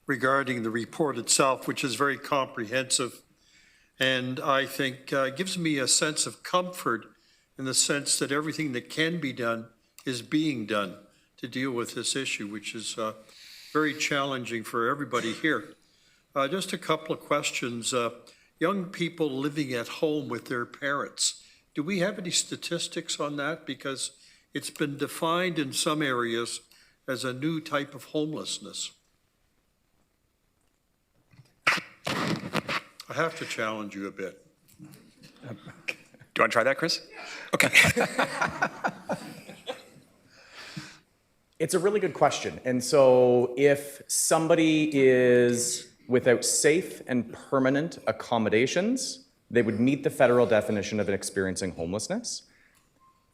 regarding the report itself, which is very comprehensive, and I think gives me a sense of comfort in the sense that everything that can be done is being done to deal with this issue, which is very challenging for everybody here. Just a couple of questions. Young people living at home with their parents. Do we have any statistics on that? Because it's been defined in some areas as a new type of homelessness. I have to challenge you a bit. Do you want to try that, Chris? Okay. It's a really good question. And so if somebody is without safe and permanent accommodations, they would meet the federal definition of experiencing homelessness.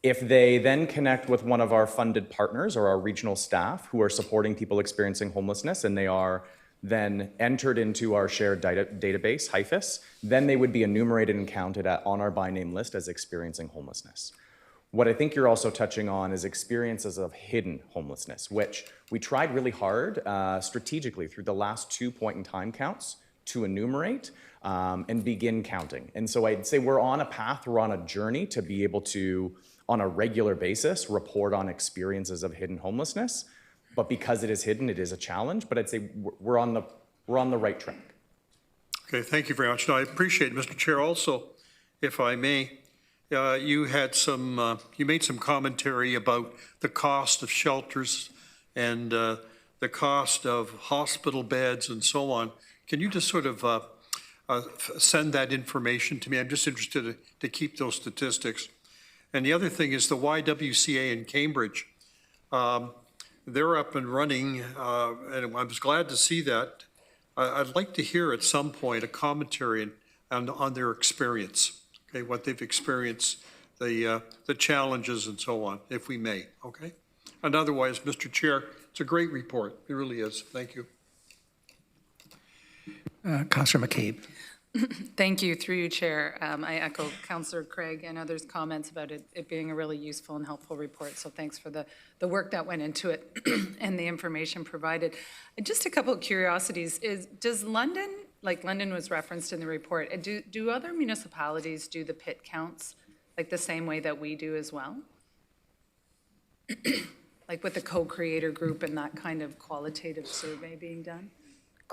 If they then connect with one of our funded partners or our regional staff who are supporting people experiencing homelessness, and they are then entered into our shared database, HIFIS, then they would be enumerated and counted on our by name list as experiencing homelessness. What I think you're also touching on is experiences of hidden homelessness, which we tried really hard strategically through the last 2 point-in-time counts to enumerate and begin counting. And so I'd say we're on a path, we're on a journey to be able to, on a regular basis, report on experiences of hidden homelessness. But because it is hidden, it is a challenge, but I'd say we're on the right track. Okay, thank you very much. No, I appreciate it, Mr. Chair. Also, if I may, you made some commentary about the cost of shelters and the cost of hospital beds and so on. Can you just sort of send that information to me? I'm just interested to keep those statistics. And the other thing is the YWCA in Cambridge. They're up and running, and I was glad to see that. I'd like to hear at some point a commentary on their experience, okay, what they've experienced, the challenges and so on, if we may, okay? And otherwise, Mr. Chair, it's a great report. It really is. Thank you. Councillor McCabe. Thank you. Through you, Chair. I echo Councillor Craig and others' comments about it being a really useful and helpful report. So thanks for the work that went into it and the information provided. Just a couple of curiosities. Does London, like London was referenced in the report, do other municipalities do the pit counts like the same way that we do as well? Like with the co-creator group and that kind of qualitative survey being done?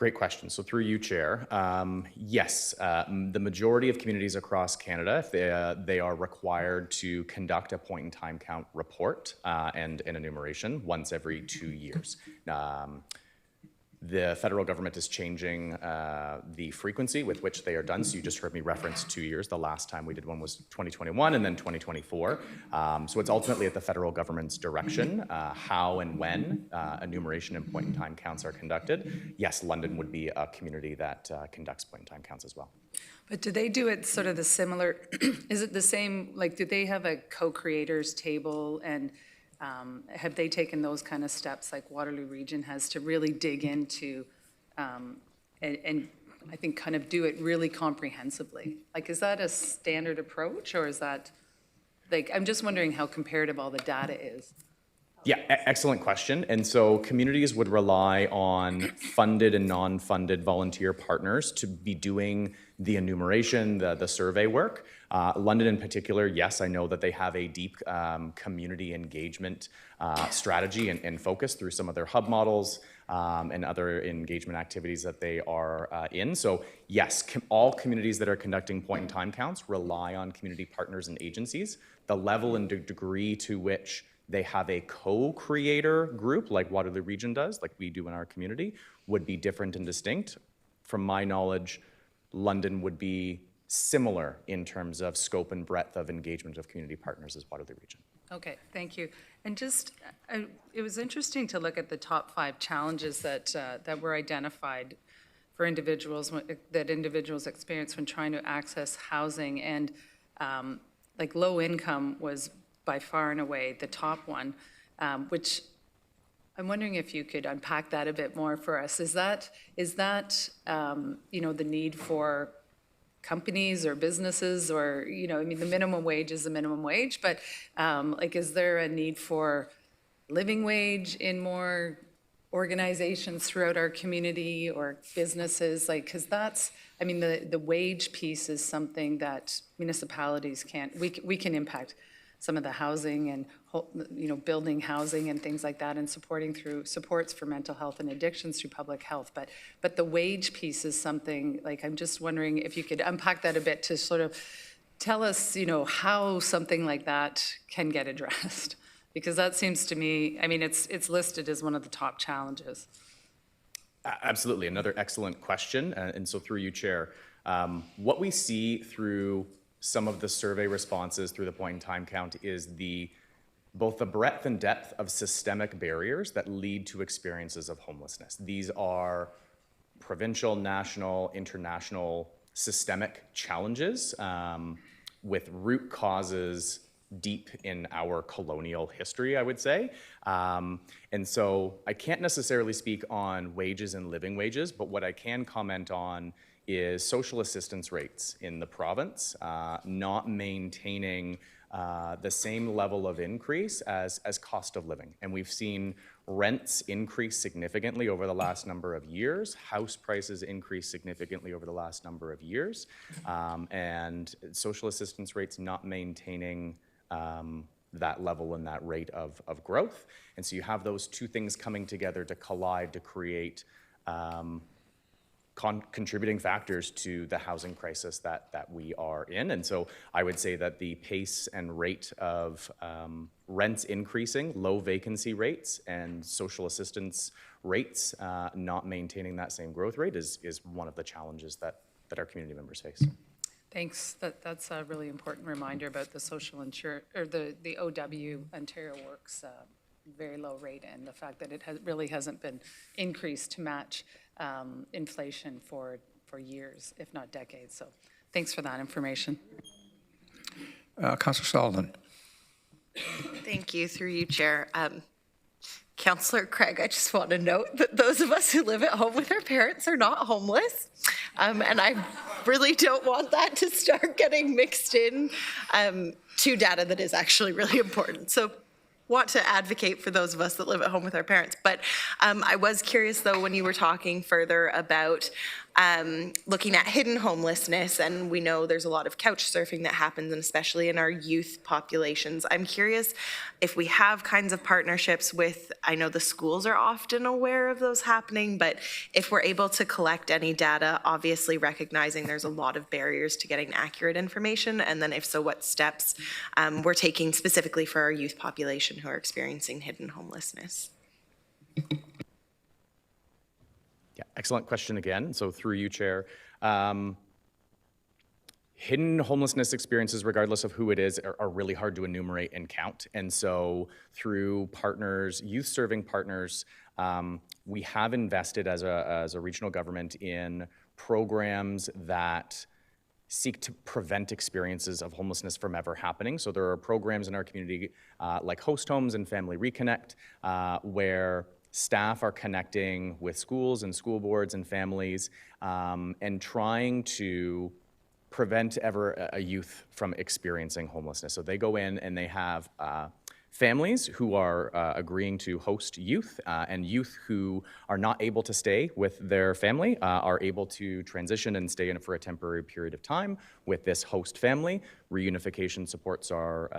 Great question. So through you, Chair, yes, the majority of communities across Canada, if they are required to conduct a point-in-time count report and an enumeration once every 2 years. The federal government is changing the frequency with which they are done. So you just heard me reference 2 years. The last time we did one was 2021 and then 2024. So it's ultimately at the federal government's direction how and when enumeration and point-in-time counts are conducted. Yes, London would be a community that conducts point-in-time counts as well. But do they do it sort of the similar, is it the same, like, do they have a co-creators table, and have they taken those kind of steps like Waterloo Region has to really dig into and I think kind of do it really comprehensively? Like, is that a standard approach, or is that, like, I'm just wondering how comparative all the data is. Yeah, excellent question. And so communities would rely on funded and non-funded volunteer partners to be doing the enumeration, the survey work. London in particular, yes, I know that they have a deep community engagement strategy and focus through some of their hub models and other engagement activities that they are in. So yes, all communities that are conducting point-in-time counts rely on community partners and agencies. The level and degree to which they have a co-creator group like Waterloo Region does, like we do in our community, would be different and distinct. From my knowledge, London would be similar in terms of scope and breadth of engagement of community partners as Waterloo Region. Okay, thank you. And just, it was interesting to look at the top 5 challenges that were identified for individuals, that individuals experience when trying to access housing, and like low income was by far and away the top one, which I'm wondering if you could unpack that a bit more for us. Is that you know, the need for companies or businesses, or, you know, I mean, the minimum wage is the minimum wage, but like, is there a need for living wage in more organizations throughout our community or businesses? Like, because that's, I mean, the wage piece is something that municipalities can't, we can impact some of the housing and, you know, building housing and things like that, and supporting through supports for mental health and addictions through public health. But the wage piece is something, like, I'm just wondering if you could unpack that a bit to sort of tell us, you know, how something like that can get addressed. Because that seems to me, I mean, it's listed as one of the top challenges. Absolutely, another excellent question. And so through you, Chair, what we see through some of the survey responses through the point-in-time count is both the breadth and depth of systemic barriers that lead to experiences of homelessness. These are provincial, national, international, systemic challenges with root causes deep in our colonial history, I would say. And so I can't necessarily speak on wages and living wages, but what I can comment on is social assistance rates in the province not maintaining the same level of increase as cost of living. And we've seen rents increase significantly over the last number of years, house prices increase significantly over the last number of years, and social assistance rates not maintaining that level and that rate of growth. And so you have those two things coming together to collide to create contributing factors to the housing crisis that we are in. And so I would say that the pace and rate of rents increasing, low vacancy rates, and social assistance rates not maintaining that same growth rate is one of the challenges that our community members face. Thanks. That's a really important reminder about the social insurance, or the OW Ontario Works very low rate, and the fact that it really hasn't been increased to match inflation for years, if not decades. So thanks for that information. Councillor Sullivan. Thank you, through you, Chair. Councillor Craig, I just want to note that those of us who live at home with our parents are not homeless. And I really don't want that to start getting mixed in to data that is actually really important. So want to advocate for those of us that live at home with our parents. But I was curious, though, when you were talking further about looking at hidden homelessness, and we know there's a lot of couch surfing that happens, and especially in our youth populations. I'm curious if we have kinds of partnerships with, I know the schools are often aware of those happening, but if we're able to collect any data, obviously recognizing there's a lot of barriers to getting accurate information, and then if so, what steps we're taking specifically for our youth population who are experiencing hidden homelessness. Yeah, excellent question again. So through you, Chair. Hidden homelessness experiences, regardless of who it is, are really hard to enumerate and count. And so through partners, youth-serving partners, we have invested as a regional government in programs that seek to prevent experiences of homelessness from ever happening. So there are programs in our community like Host Homes and Family Reconnect where staff are connecting with schools and school boards and families and trying to prevent ever a youth from experiencing homelessness. So they go in and they have families who are agreeing to host youth, and youth who are not able to stay with their family are able to transition and stay in for a temporary period of time with this host family. Reunification supports are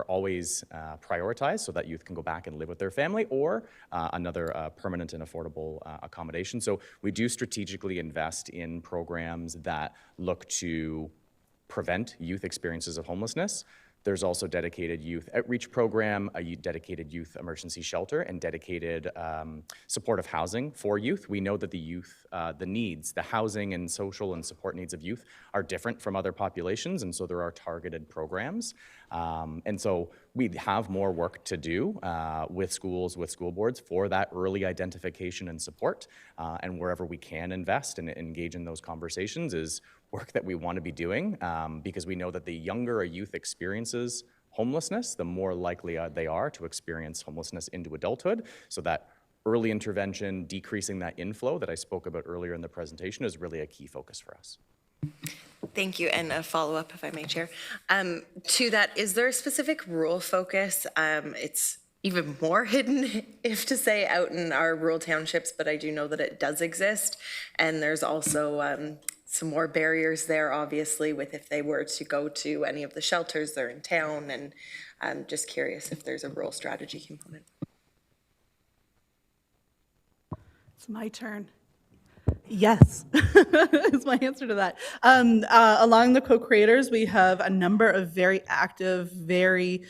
always prioritized so that youth can go back and live with their family, or another permanent and affordable accommodation. So we do strategically invest in programs that look to prevent youth experiences of homelessness. There's also dedicated youth outreach program, a dedicated youth emergency shelter, and dedicated supportive housing for youth. We know that the youth, the needs, the housing and social and support needs of youth are different from other populations, and so there are targeted programs. And so we have more work to do with schools, with school boards for that early identification and support. And wherever we can invest and engage in those conversations is work that we want to be doing because we know that the younger a youth experiences homelessness, the more likely they are to experience homelessness into adulthood. So that early intervention, decreasing that inflow that I spoke about earlier in the presentation is really a key focus for us. Thank you, and a follow-up, if I may, Chair. To that, is there a specific rural focus? It's even more hidden, if to say, out in our rural townships, but I do know that it does exist. And there's also some more barriers there, obviously, with if they were to go to any of the shelters, they're in town, and I'm just curious if there's a rural strategy component. It's my turn. Yes, is my answer to that. Along the co-creators, we have a number of very active, very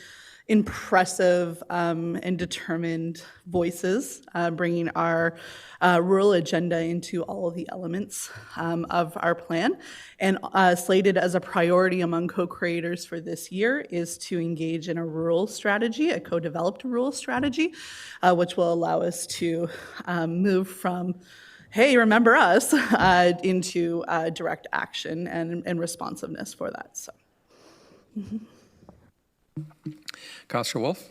impressive and determined voices, bringing our rural agenda into all of the elements of our plan. And slated as a priority among co-creators for this year is to engage in a rural strategy, a co-developed rural strategy, which will allow us to move from hey, remember us, into direct action and responsiveness for that. So, Councillor Wolf?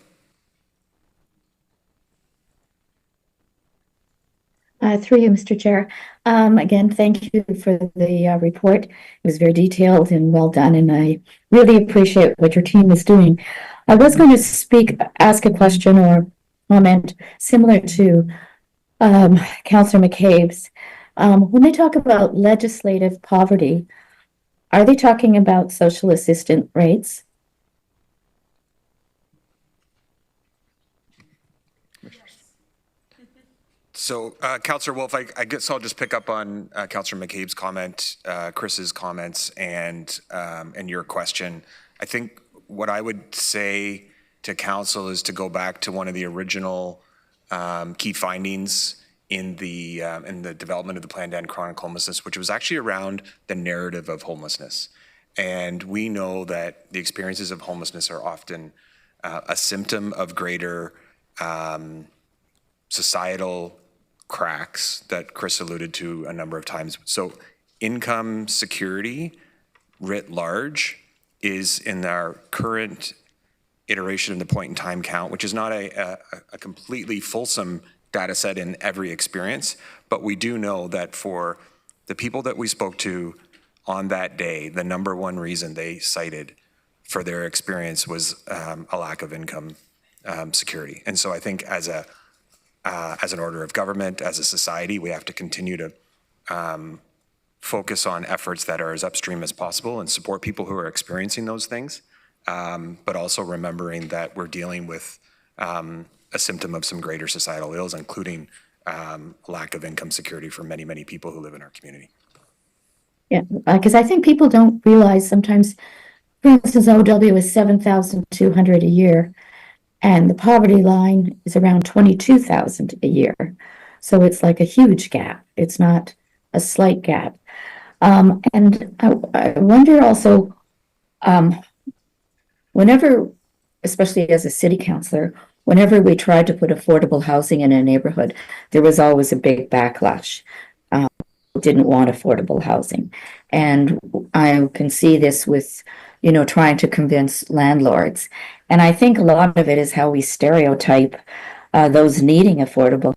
Through you, Mr. Chair. Again, thank you for the report. It was very detailed and well done, and I really appreciate what your team is doing. I was going to ask a question or comment similar to Councillor McCabe's. When they talk about legislative poverty, are they talking about social assistance rates? So, Councillor Wolf, I guess I'll just pick up on Councillor McCabe's comment, Chris's comments, and your question. I think what I would say to Council is to go back to one of the original key findings in the development of the plan to end chronic homelessness, which was actually around the narrative of homelessness. And we know that the experiences of homelessness are often a symptom of greater societal cracks that Chris alluded to a number of times. So income security writ large is in our current iteration of the point in time count, which is not a completely fulsome data set in every experience, but we do know that for the people that we spoke to on that day, the number one reason they cited for their experience was a lack of income security. And so I think as an order of government, as a society, we have to continue to focus on efforts that are as upstream as possible and support people who are experiencing those things, but also remembering that we're dealing with a symptom of some greater societal ills, including lack of income security for many, many people who live in our community. Yeah, because I think people don't realize sometimes, for instance, OW is 7,200 a year, and the poverty line is around 22,000 a year. So it's like a huge gap. It's not a slight gap. And I wonder also, whenever, especially as a city councillor, whenever we tried to put affordable housing in a neighborhood, there was always a big backlash. Didn't want affordable housing. And I can see this with, trying to convince landlords. And I think a lot of it is how we stereotype those needing affordable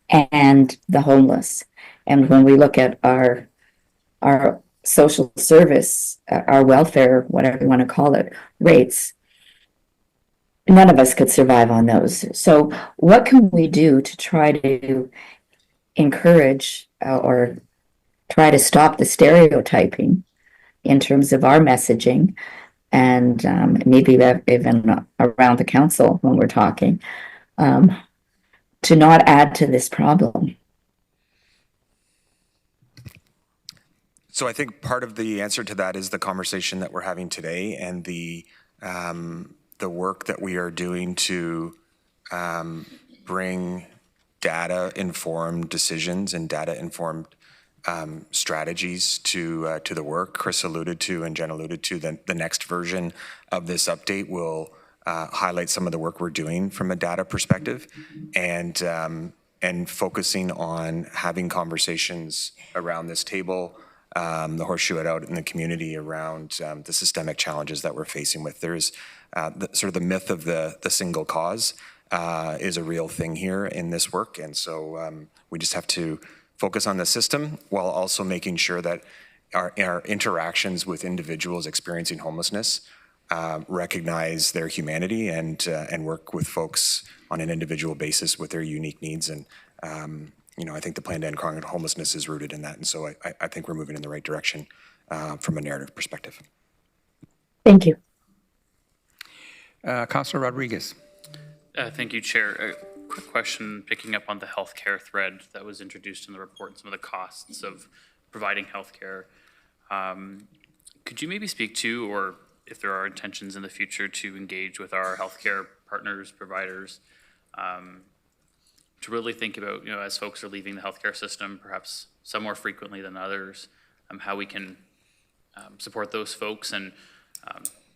and the homeless. And when we look at our social service, our welfare, whatever you want to call it, rates, none of us could survive on those. So what can we do to try to encourage or try to stop the stereotyping in terms of our messaging, and maybe even around the council when we're talking, to not add to this problem? So I think part of the answer to that is the conversation that we're having today and the work that we are doing to bring data-informed decisions and data-informed strategies to the work. Chris alluded to and Jen alluded to the next version of this update will highlight some of the work we're doing from a data perspective and focusing on having conversations around this table, the horseshoe out in the community around the systemic challenges that we're facing with. There's sort of the myth of the single cause is a real thing here in this work. And so we just have to focus on the system while also making sure that our interactions with individuals experiencing homelessness recognize their humanity and work with folks on an individual basis with their unique needs. And I think the plan to end chronic homelessness is rooted in that. And so I think we're moving in the right direction from a narrative perspective. Thank you. Councilor Rodriguez. Thank you, Chair. A quick question picking up on the healthcare thread that was introduced in the report and some of the costs of providing healthcare. Could you maybe speak to, or if there are intentions in the future to engage with our healthcare partners, providers, to really think about, as folks are leaving the healthcare system, perhaps some more frequently than others, how we can support those folks and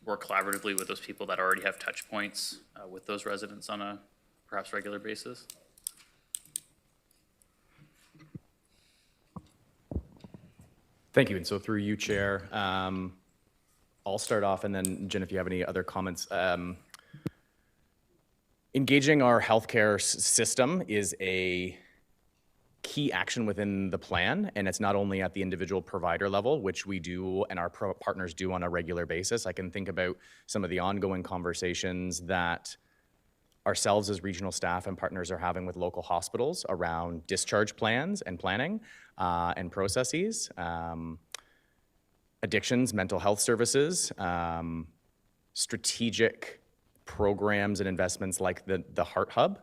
work collaboratively with those people that already have touch points with those residents on a perhaps regular basis? Thank you. And so through you, Chair, I'll start off, and then Jen, if you have any other comments. Engaging our healthcare system is a key action within the plan, and it's not only at the individual provider level, which we do and our partners do on a regular basis. I can think about some of the ongoing conversations that ourselves as regional staff and partners are having with local hospitals around discharge plans and planning and processes, addictions, mental health services, strategic programs and investments like the Heart Hub,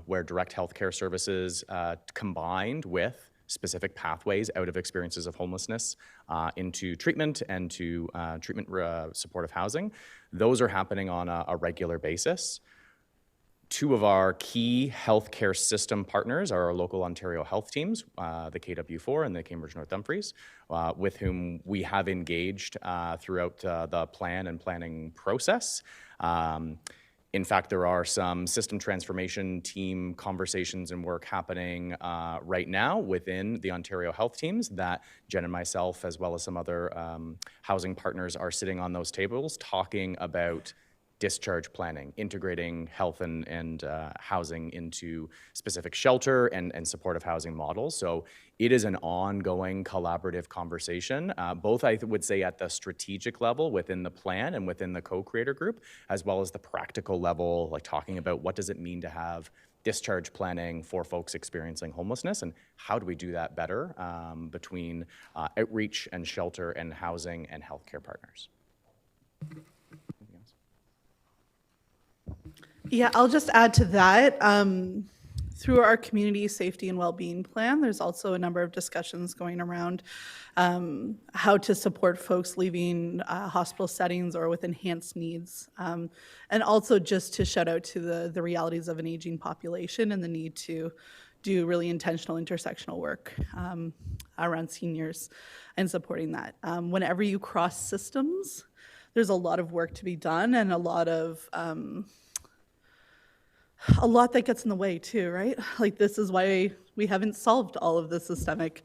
where direct healthcare services combined with specific pathways out of experiences of homelessness into treatment and to treatment supportive housing. Those are happening on a regular basis. Two of our key healthcare system partners are our local Ontario health teams, the KW4 and the Cambridge North Dumfries, with whom we have engaged throughout the plan and planning process. In fact, there are some system transformation team conversations and work happening right now within the Ontario health teams that Jen and myself, as well as some other housing partners, are sitting on those tables talking about discharge planning, integrating health and housing into specific shelter and supportive housing models. So it is an ongoing collaborative conversation, both I would say at the strategic level within the plan and within the co-creator group, as well as the practical level, like talking about what does it mean to have discharge planning for folks experiencing homelessness, and how do we do that better between outreach and shelter and housing and healthcare partners. Yeah, I'll just add to that. Through our community safety and well-being plan, there's also a number of discussions going around how to support folks leaving hospital settings or with enhanced needs. And also just to shout out to the realities of an aging population and the need to do really intentional intersectional work around seniors and supporting that. Whenever you cross systems, there's a lot of work to be done and a lot that gets in the way too, right? Like, this is why we haven't solved all of the systemic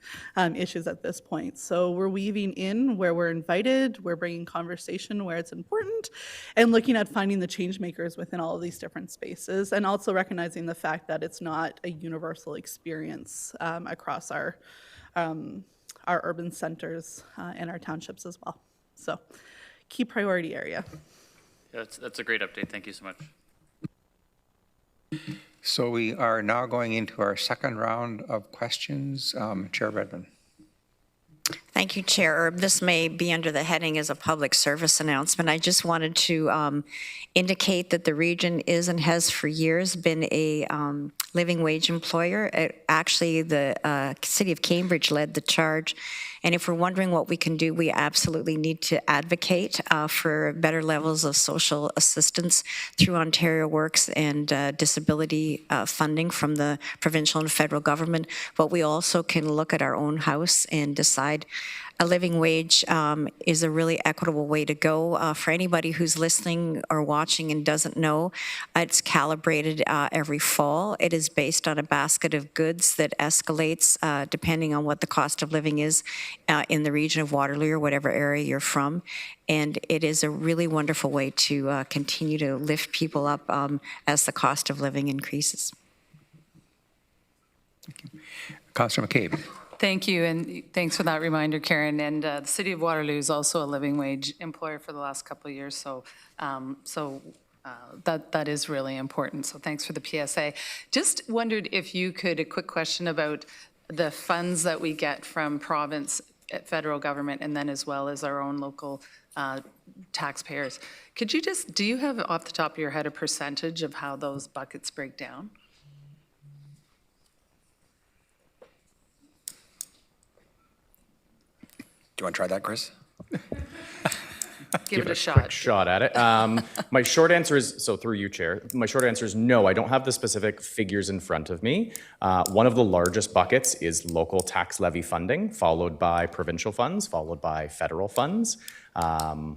issues at this point. So we're weaving in where we're invited, we're bringing conversation where it's important, and looking at finding the change makers within all of these different spaces, and also recognizing the fact that it's not a universal experience across our urban centers and our townships as well. So, key priority area. That's a great update. Thank you so much. So we are now going into our second round of questions. Chair Redmond. Thank you, Chair Erb. This may be under the heading as a public service announcement. I just wanted to indicate that the region is and has for years been a living wage employer. Actually, the City of Cambridge led the charge. And if we're wondering what we can do, we absolutely need to advocate for better levels of social assistance through Ontario Works and disability funding from the provincial and federal government. But we also can look at our own house and decide a living wage is a really equitable way to go. For anybody who's listening or watching and doesn't know, it's calibrated every fall. It is based on a basket of goods that escalates depending on what the cost of living is in the region of Waterloo or whatever area you're from. And it is a really wonderful way to continue to lift people up as the cost of living increases. Thank you. Councillor McCabe. Thank you, and thanks for that reminder, Karen. And the City of Waterloo is also a living wage employer for the last couple of years, so that is really important. So thanks for the PSA. Just wondered if you could, a quick question about the funds that we get from province, federal government, and then as well as our own local taxpayers. Could you just, do you have off the top of your head a percentage of how those buckets break down? Do you want to try that, Chris? Give it a shot. Quick shot at it. My short answer is, so through you, Chair, my short answer is no, I don't have the specific figures in front of me. One of the largest buckets is local tax levy funding, followed by provincial funds, followed by federal funds. That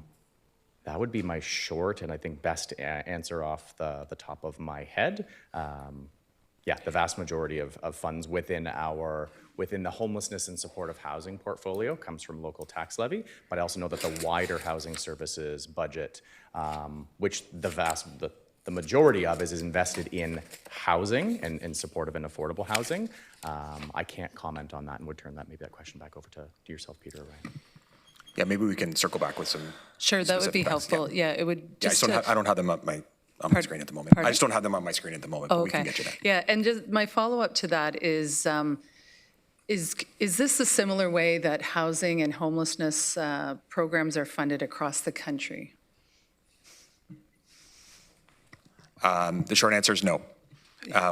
would be my short and I think best answer off the top of my head. Yeah, the vast majority of funds within the homelessness and supportive housing portfolio comes from local tax levy, but I also know that the wider housing services budget, which the majority of is invested in housing and in supportive and affordable housing. I can't comment on that and would turn that question back over to yourself, Peter or Ryan. Yeah, maybe we can circle back with some. Sure, that would be helpful. Yeah, it would just. Yeah, I don't have them up on my screen at the moment. Pardon? I just don't have them on my screen at the moment, but we can get you that. Yeah, and just my follow-up to that is this a similar way that housing and homelessness programs are funded across the country? The short answer is no.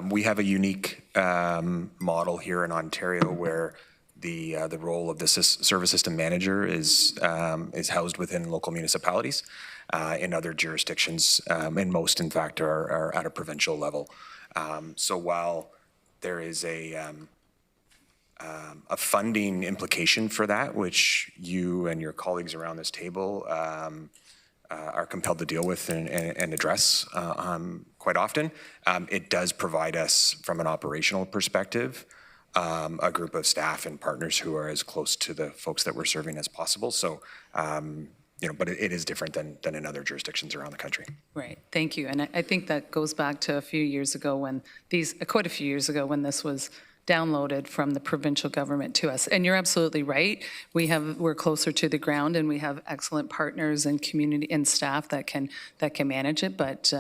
We have a unique model here in Ontario where the role of the service system manager is housed within local municipalities. In other jurisdictions, and most, in fact, are at a provincial level. So while there is a funding implication for that, which you and your colleagues around this table are compelled to deal with and address quite often, it does provide us, from an operational perspective, a group of staff and partners who are as close to the folks that we're serving as possible. So, but it is different than in other jurisdictions around the country. Right, thank you. And I think that goes back to quite a few years ago when this was downloaded from the provincial government to us. And you're absolutely right. We're closer to the ground, and we have excellent partners and community and staff that can manage it. But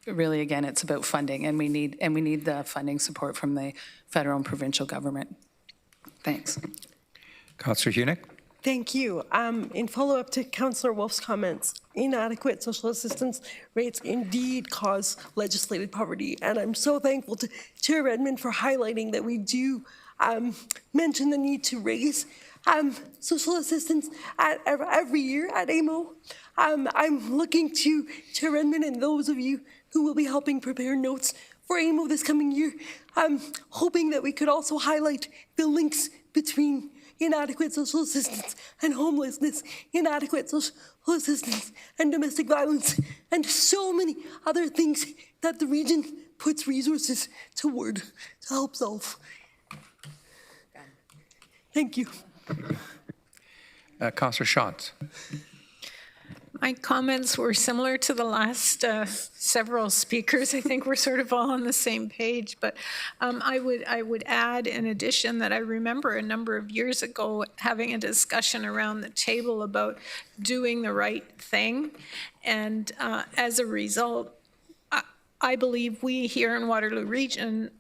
really, again, it's about funding, and we need the funding support from the federal and provincial government. Thanks. Councillor Hunick. Thank you. In follow-up to Councillor Wolf's comments, inadequate social assistance rates indeed cause legislated poverty, and I'm so thankful to Chair Redmond for highlighting that we do mention the need to raise social assistance every year at AMO. I'm looking to Chair Redmond and those of you who will be helping prepare notes for AMO this coming year. I'm hoping that we could also highlight the links between inadequate social assistance and homelessness, inadequate social assistance and domestic violence, and so many other things that the region puts resources toward to help solve. Thank you. Councillor Shantz. My comments were similar to the last several speakers. I think we're sort of all on the same page, but I would add in addition that I remember a number of years ago having a discussion around the table about doing the right thing, and as a result, I believe we here in Waterloo Region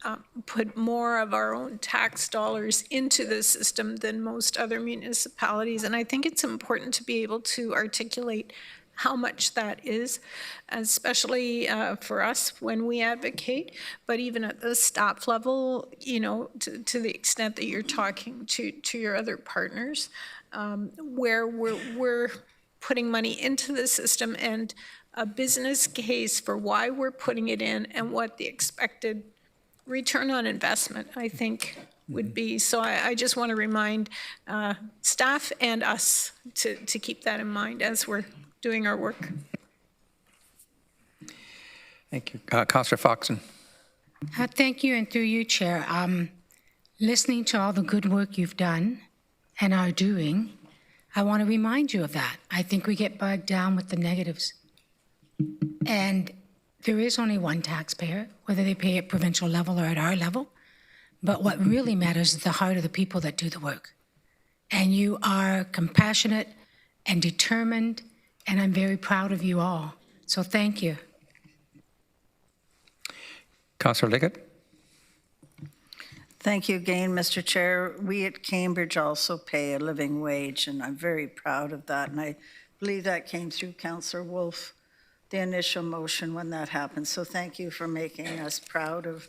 put more of our own tax dollars into the system than most other municipalities. And I think it's important to be able to articulate how much that is, especially for us when we advocate, but even at the staff level, you know, to the extent that you're talking to your other partners, where we're putting money into the system and a business case for why we're putting it in and what the expected return on investment, I think, would be. So I just want to remind staff and us to keep that in mind as we're doing our work. Thank you. Councillor Foxon. Thank you, and through you, Chair. Listening to all the good work you've done and are doing, I want to remind you of that. I think we get bogged down with the negatives. And there is only one taxpayer, whether they pay at provincial level or at our level. But what really matters is the heart of the people that do the work. And you are compassionate and determined, and I'm very proud of you all. So thank you. Councillor Liggett. Thank you again, Mr. Chair. We at Cambridge also pay a living wage, and I'm very proud of that. And I believe that came through Councillor Wolf, the initial motion when that happened. So thank you for making us proud of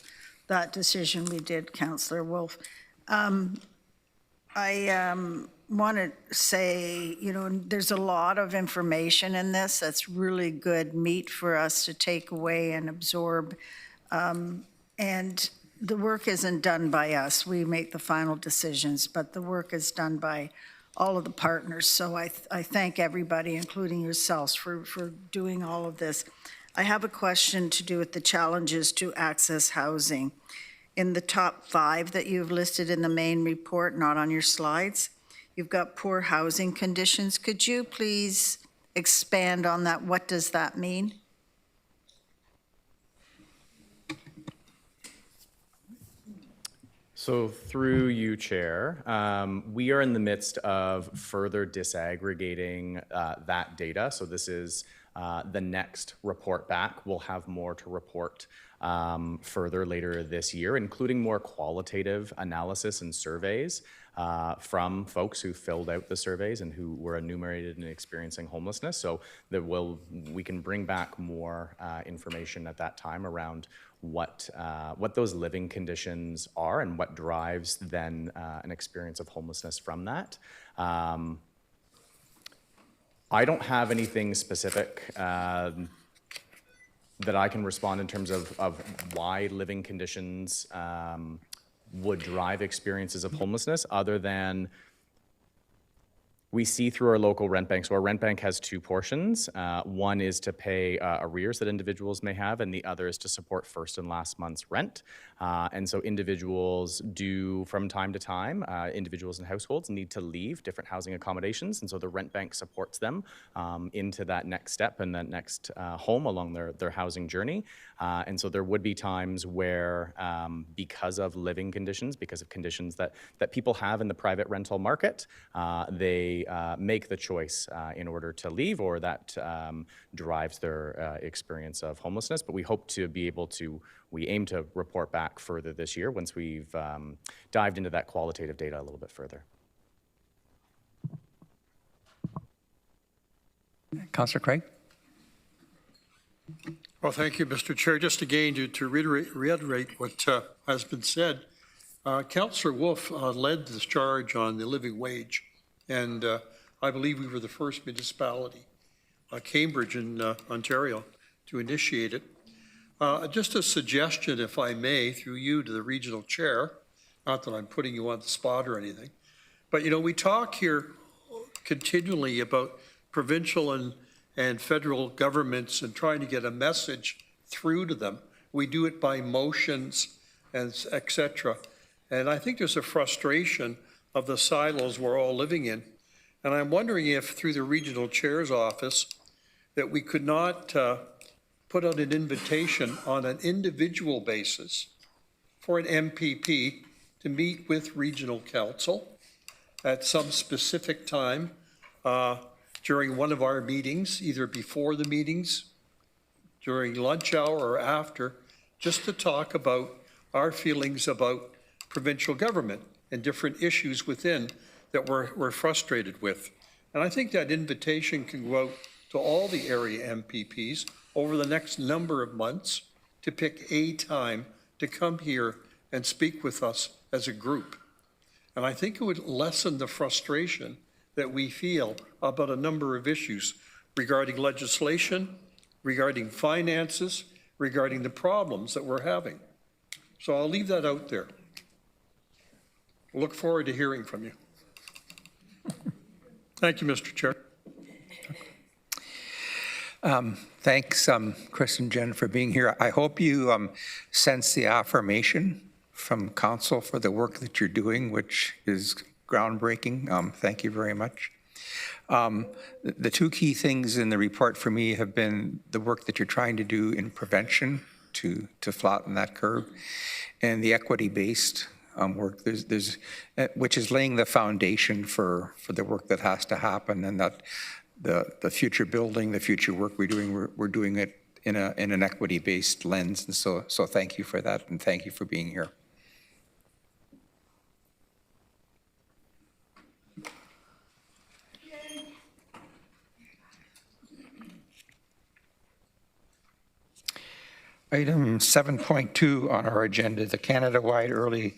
that decision we did, Councillor Wolf. I want to say, you know, there's a lot of information in this that's really good meat for us to take away and absorb. And the work isn't done by us. We make the final decisions, but the work is done by all of the partners. So I thank everybody, including yourselves, for doing all of this. I have a question to do with the challenges to access housing. In the top 5 that you've listed in the main report, not on your slides, you've got poor housing conditions. Could you please expand on that? What does that mean? So through you, Chair, we are in the midst of further disaggregating that data. So this is the next report back. We'll have more to report further later this year, including more qualitative analysis and surveys from folks who filled out the surveys and who were enumerated in experiencing homelessness. So that we can bring back more information at that time around what those living conditions are and what drives then an experience of homelessness from that. I don't have anything specific that I can respond in terms of why living conditions would drive experiences of homelessness, other than We see through our local rent bank, so our rent bank has two portions. One is to pay arrears that individuals may have, and the other is to support first and last month's rent. And so individuals do, from time to time, individuals and households need to leave different housing accommodations, and so the rent bank supports them into that next step and that next home along their housing journey. And so there would be times where, because of living conditions, because of conditions that people have in the private rental market, they make the choice in order to leave, or that drives their experience of homelessness. But we hope to be able to, we aim to report back further this year once we've dived into that qualitative data a little bit further. Councillor Craig? Well, thank you, Mr. Chair. Just again, to reiterate what has been said, Councillor Wolf led this charge on the living wage, and I believe we were the first municipality, Cambridge in Ontario, to initiate it. Just a suggestion, if I may, through you to the regional chair, not that I'm putting you on the spot or anything, but we talk here continually about provincial and federal governments and trying to get a message through to them. We do it by motions and et cetera. And I think there's a frustration of the silos we're all living in. And I'm wondering if through the regional chair's office that we could not put out an invitation on an individual basis for an MPP to meet with regional council at some specific time during one of our meetings, either before the meetings, during lunch hour or after, just to talk about our feelings about provincial government and different issues within that we're frustrated with. And I think that invitation can go out to all the area MPPs over the next number of months to pick a time to come here and speak with us as a group. And I think it would lessen the frustration that we feel about a number of issues regarding legislation, regarding finances, regarding the problems that we're having. So I'll leave that out there. Look forward to hearing from you. Thank you, Mr. Chair. Thanks, Chris and Jen, for being here. I hope you sense the affirmation from council for the work that you're doing, which is groundbreaking. Thank you very much. The two key things in the report for me have been the work that you're trying to do in prevention to flatten that curve, and the equity-based work, which is laying the foundation for the work that has to happen, and that the future building, the future work we're doing it in an equity-based lens. And so thank you for that, and thank you for being here. Item 7.2 on our agenda, the Canada-wide early.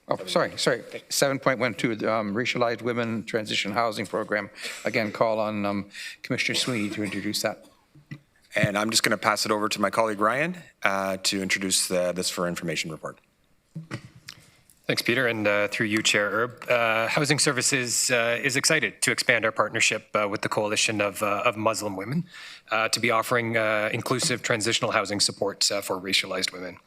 Oh, sorry. 7.12, racialized women transition housing program. Again, call on Commissioner Sweeney to introduce that. And I'm just going to pass it over to my colleague Ryan to introduce this for information report. Thanks, Peter, and through you, Chair Erb. Housing Services is excited to expand our partnership with the Coalition of Muslim Women to be offering inclusive transitional housing support for racialized women.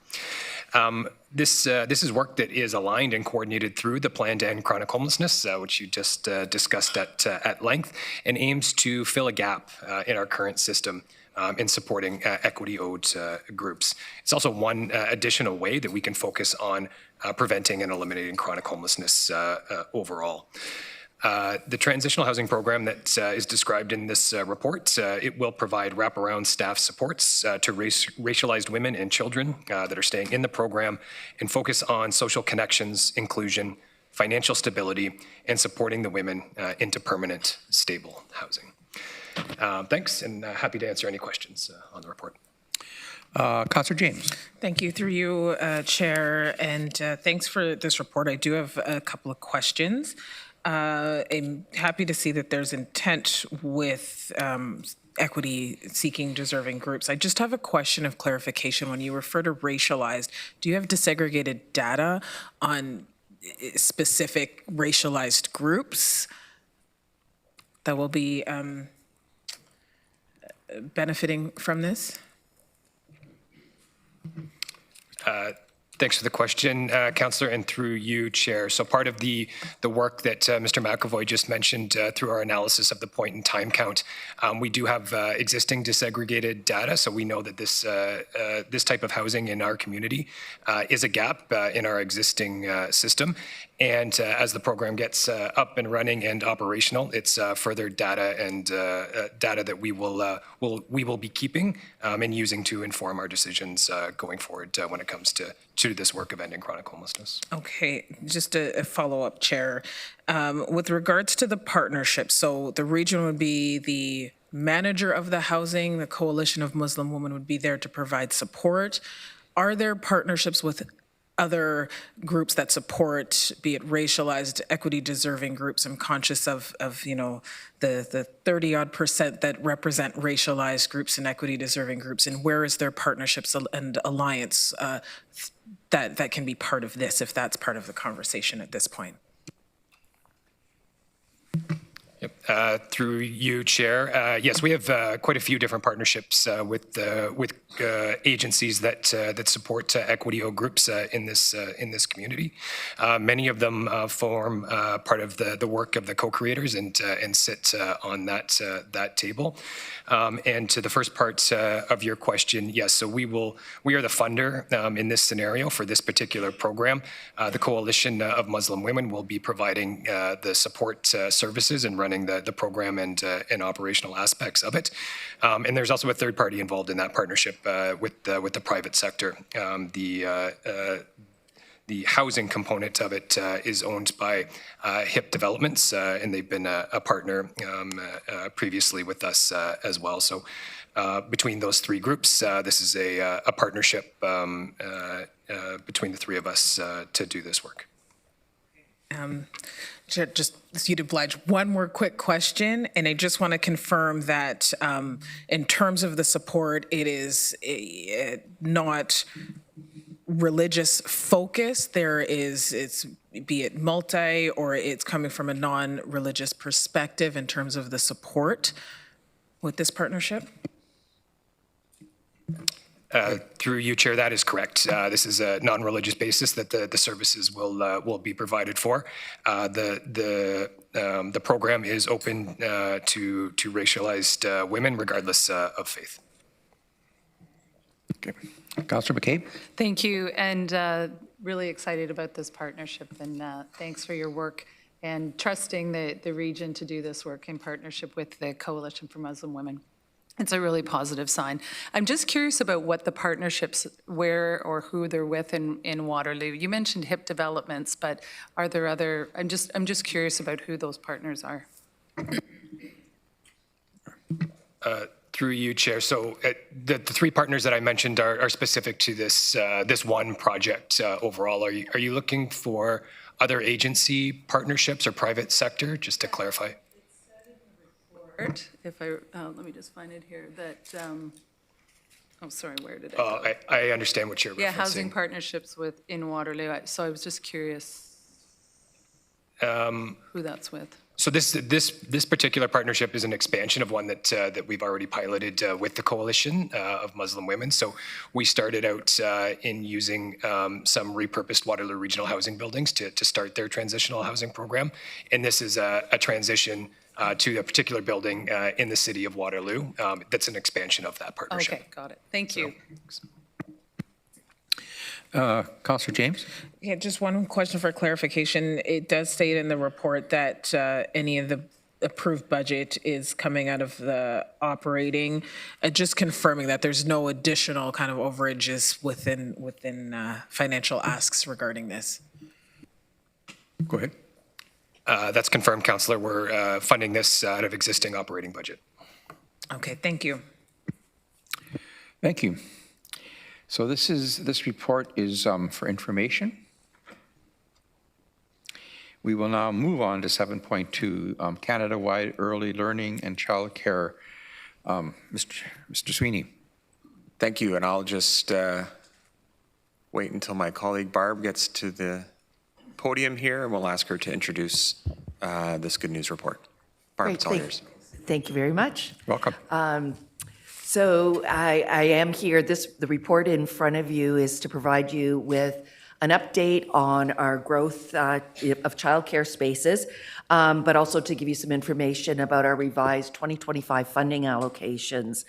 This is work that is aligned and coordinated through the Plan to End Chronic Homelessness, which you just discussed at length, and aims to fill a gap in our current system in supporting equity-owed groups. It's also one additional way that we can focus on preventing and eliminating chronic homelessness overall. The transitional housing program that is described in this report, it will provide wraparound staff supports to racialized women and children that are staying in the program, and focus on social connections, inclusion, financial stability, and supporting the women into permanent, stable housing. Thanks, and happy to answer any questions on the report. Councillor James. Thank you, through you, Chair, and thanks for this report. I do have a couple of questions. I'm happy to see that there's intent with equity-seeking deserving groups. I just have a question of clarification. When you refer to racialized, do you have disaggregated data on specific racialized groups that will be benefiting from this? Thanks for the question, Councillor, and through you, Chair. So part of the work that Mr. McAvoy just mentioned through our analysis of the point in time count, we do have existing disaggregated data. So we know that this type of housing in our community is a gap in our existing system. And as the program gets up and running and operational, it's further data and data that we will be keeping and using to inform our decisions going forward when it comes to this work of ending chronic homelessness. Okay, just a follow-up, Chair. With regards to the partnership, so the region would be the manager of the housing, the Coalition of Muslim Women would be there to provide support. Are there partnerships with other groups that support, be it racialized, equity-deserving groups? I'm conscious of the 30-odd% that represent racialized groups and equity-deserving groups, and where is there partnerships and alliance that can be part of this, if that's part of the conversation at this point? Through you, Chair. Yes, we have quite a few different partnerships with agencies that support equity groups in this community. Many of them form part of the work of the co-creators and sit on that table. And to the first part of your question, yes, so we are the funder in this scenario for this particular program. The Coalition of Muslim Women will be providing the support services and running the program and operational aspects of it. And there's also a third party involved in that partnership with the private sector. The housing component of it is owned by HIP Developments, and they've been a partner previously with us as well. So between those three groups, this is a partnership between the three of us to do this work. Just you'd oblige, one more quick question, and I just want to confirm that in terms of the support, it is not religious focus. It's be it multi or it's coming from a non-religious perspective in terms of the support with this partnership? Through you, Chair, that is correct. This is a non-religious basis that the services will be provided for. The program is open to racialized women, regardless of faith. Okay. Councillor McCabe. Thank you, and really excited about this partnership, and thanks for your work and trusting the region to do this work in partnership with the Coalition for Muslim Women. It's a really positive sign. I'm just curious about what the partnerships, where or who they're with in Waterloo. You mentioned HIP Developments, but are there other? I'm just curious about who those partners are. Through you, Chair. So the three partners that I mentioned are specific to this one project overall. Are you looking for other agency partnerships or private sector? Just to clarify. If let me just find it here. Oh, sorry, where did it go? I understand what you're referencing. Yeah, housing partnerships in Waterloo. So I was just curious who that's with. So this particular partnership is an expansion of one that we've already piloted with the Coalition of Muslim Women. So we started out in using some repurposed Waterloo Regional Housing buildings to start their transitional housing program, and this is a transition to a particular building in the city of Waterloo. That's an expansion of that partnership. Okay, got it. Thank you. Councillor James? Yeah, just one question for clarification. It does state in the report that any of the approved budget is coming out of the operating. Just confirming that there's no additional kind of overages within financial asks regarding this. Go ahead. That's confirmed, Councillor. We're funding this out of existing operating budget. Okay, thank you. Thank you. So this report is for information. We will now move on to 7.2, Canada-wide early learning and childcare Mr. Sweeney. Thank you, and I'll just wait until my colleague Barb gets to the podium here, and we'll ask her to introduce this good news report. Barb, Great, it's all yours. Thank you very much. Welcome. So I am here. The report in front of you is to provide you with an update on our growth of childcare spaces, but also to give you some information about our revised 2025 funding allocations.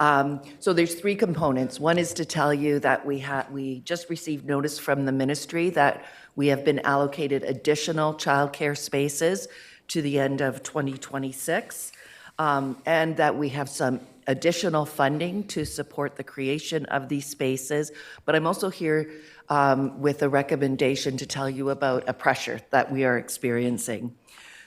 So there's three components. One is to tell you that we just received notice from the ministry that we have been allocated additional childcare spaces to the end of 2026, and that we have some additional funding to support the creation of these spaces. But I'm also here with a recommendation to tell you about a pressure that we are experiencing.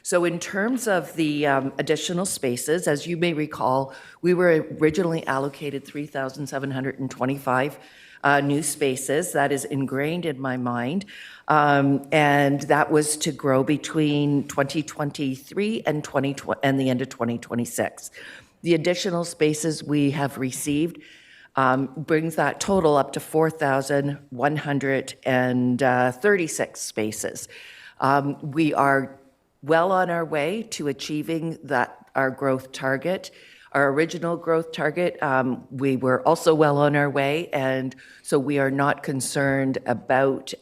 So in terms of the additional spaces, as you may recall, we were originally allocated 3,725 new spaces. That is ingrained in my mind. And that was to grow between 2023 and the end of 2026. The additional spaces we have received brings that total up to 4,136 spaces. We are well on our way to achieving our growth target. Our original growth target, we were also well on our way, and so we are not concerned about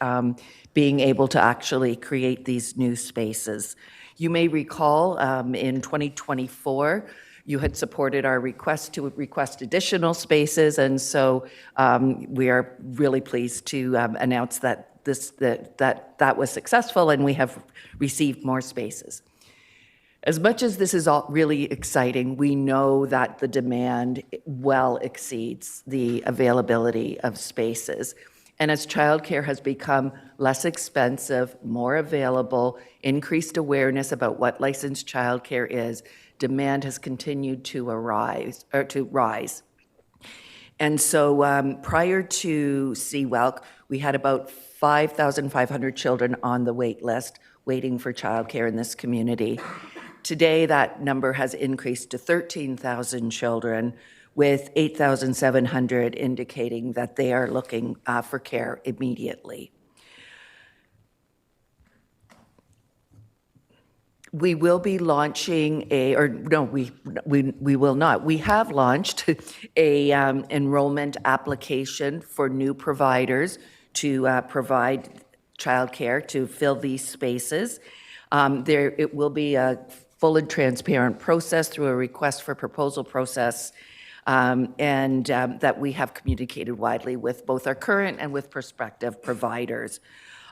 being able to actually create these new spaces. You may recall in 2024, you had supported our request to request additional spaces, and so we are really pleased to announce that that was successful, and we have received more spaces. As much as this is all really exciting, we know that the demand well exceeds the availability of spaces. And as childcare has become less expensive, more available, increased awareness about what licensed childcare is, demand has continued to rise. And so prior to CWELC, we had about 5,500 children on the wait list waiting for childcare in this community. Today, that number has increased to 13,000 children, with 8,700 indicating that they are looking for care immediately. We will be launching we will not. We have launched a enrollment application for new providers to provide childcare to fill these spaces. It will be a full and transparent process through a request for proposal process, and that we have communicated widely with both our current and with prospective providers.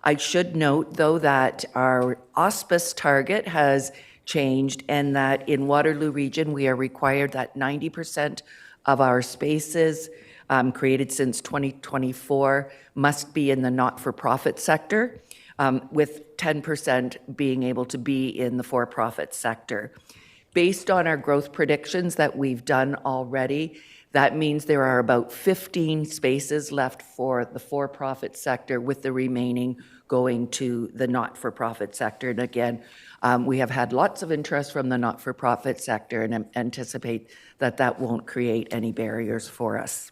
I should note, though, that our hospice target has changed, and that in Waterloo Region, we are required that 90% of our spaces created since 2024 must be in the not-for-profit sector, with 10% being able to be in the for-profit sector. Based on our growth predictions that we've done already, that means there are about 15 spaces left for the for-profit sector, with the remaining going to the not-for-profit sector. And again, we have had lots of interest from the not-for-profit sector and anticipate that that won't create any barriers for us.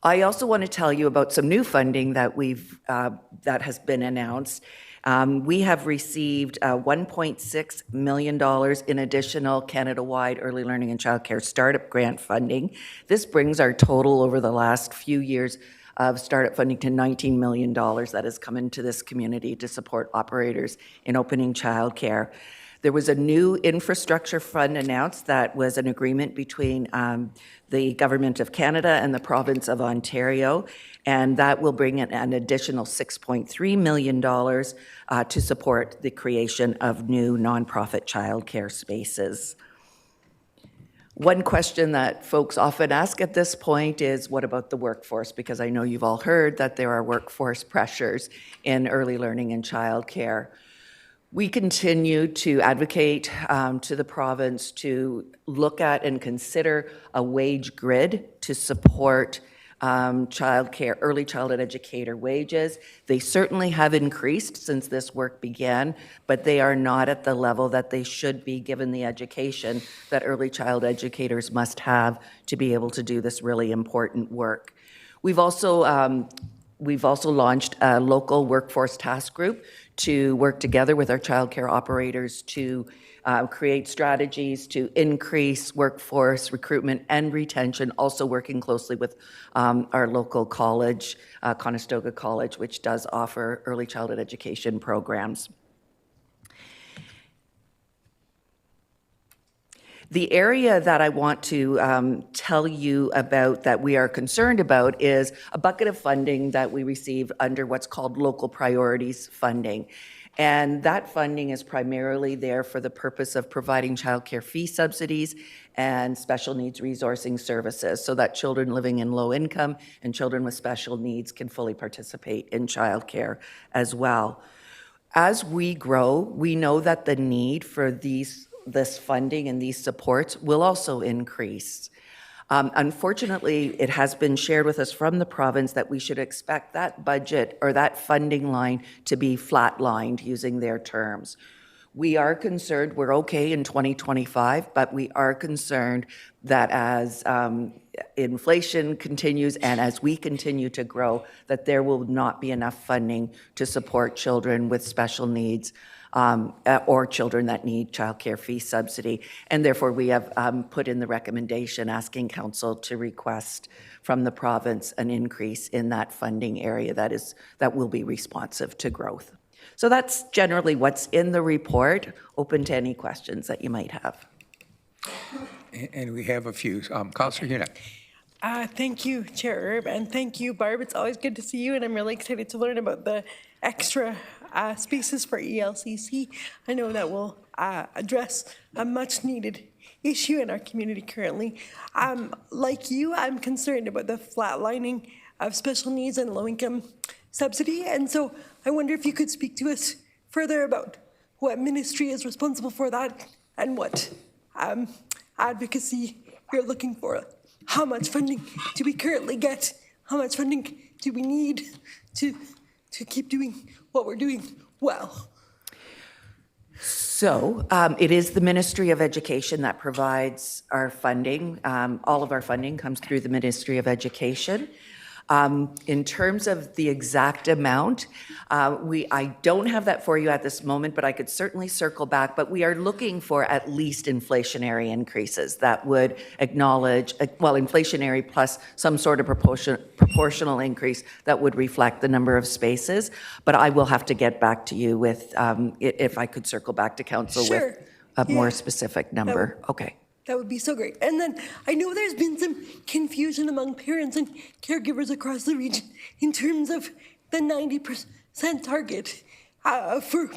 I also want to tell you about some new funding that that has been announced. We have received $1.6 million in additional Canada-wide early learning and childcare startup grant funding. This brings our total over the last few years of startup funding to $19 million that has come into this community to support operators in opening childcare. There was a new infrastructure fund announced that was an agreement between the Government of Canada and the Province of Ontario, and that will bring in an additional $6.3 million to support the creation of new nonprofit childcare spaces. One question that folks often ask at this point is, what about the workforce? Because I know you've all heard that there are workforce pressures in early learning and childcare. We continue to advocate to the province to look at and consider a wage grid to support childcare, early childhood educator wages. They certainly have increased since this work began, but they are not at the level that they should be given the education that early child educators must have to be able to do this really important work. We've also launched a local workforce task group to work together with our childcare operators to create strategies to increase workforce recruitment and retention, also working closely with our local college, Conestoga College, which does offer early childhood education programs. The area that I want to tell you about that we are concerned about is a bucket of funding that we receive under what's called local priorities funding. And that funding is primarily there for the purpose of providing childcare fee subsidies and special needs resourcing services so that children living in low income and children with special needs can fully participate in childcare as well. As we grow, we know that the need for this funding and these supports will also increase. Unfortunately, it has been shared with us from the province that we should expect that budget or that funding line to be flatlined, using their terms. We are concerned, we're okay in 2025, but we are concerned that as inflation continues and as we continue to grow, that there will not be enough funding to support children with special needs or children that need childcare fee subsidy. And therefore, we have put in the recommendation asking council to request from the province an increase in that funding area that will be responsive to growth. So that's generally what's in the report. Open to any questions that you might have. And we have a few. Councillor Huna. Thank you, Chair Erb, and thank you, Barb. It's always good to see you, and I'm really excited to learn about the extra spaces for ELCC. I know that will address a much-needed issue in our community currently. Like you, I'm concerned about the flatlining of special needs and low-income subsidy, and so I wonder if you could speak to us further about what ministry is responsible for that and what advocacy you're looking for. How much funding do we currently get? How much funding do we need to keep doing what we're doing well? So it is the Ministry of Education that provides our funding. All of our funding comes through the Ministry of Education. In terms of the exact amount, I don't have that for you at this moment, but I could certainly circle back. But we are looking for at least inflationary increases that would acknowledge, well, inflationary plus some sort of proportional increase that would reflect the number of spaces. But I will have to get back to you with, if I could circle back to council with a more specific number. Okay. That would be so great. And then I know there's been some confusion among parents and caregivers across the region in terms of the 90% target for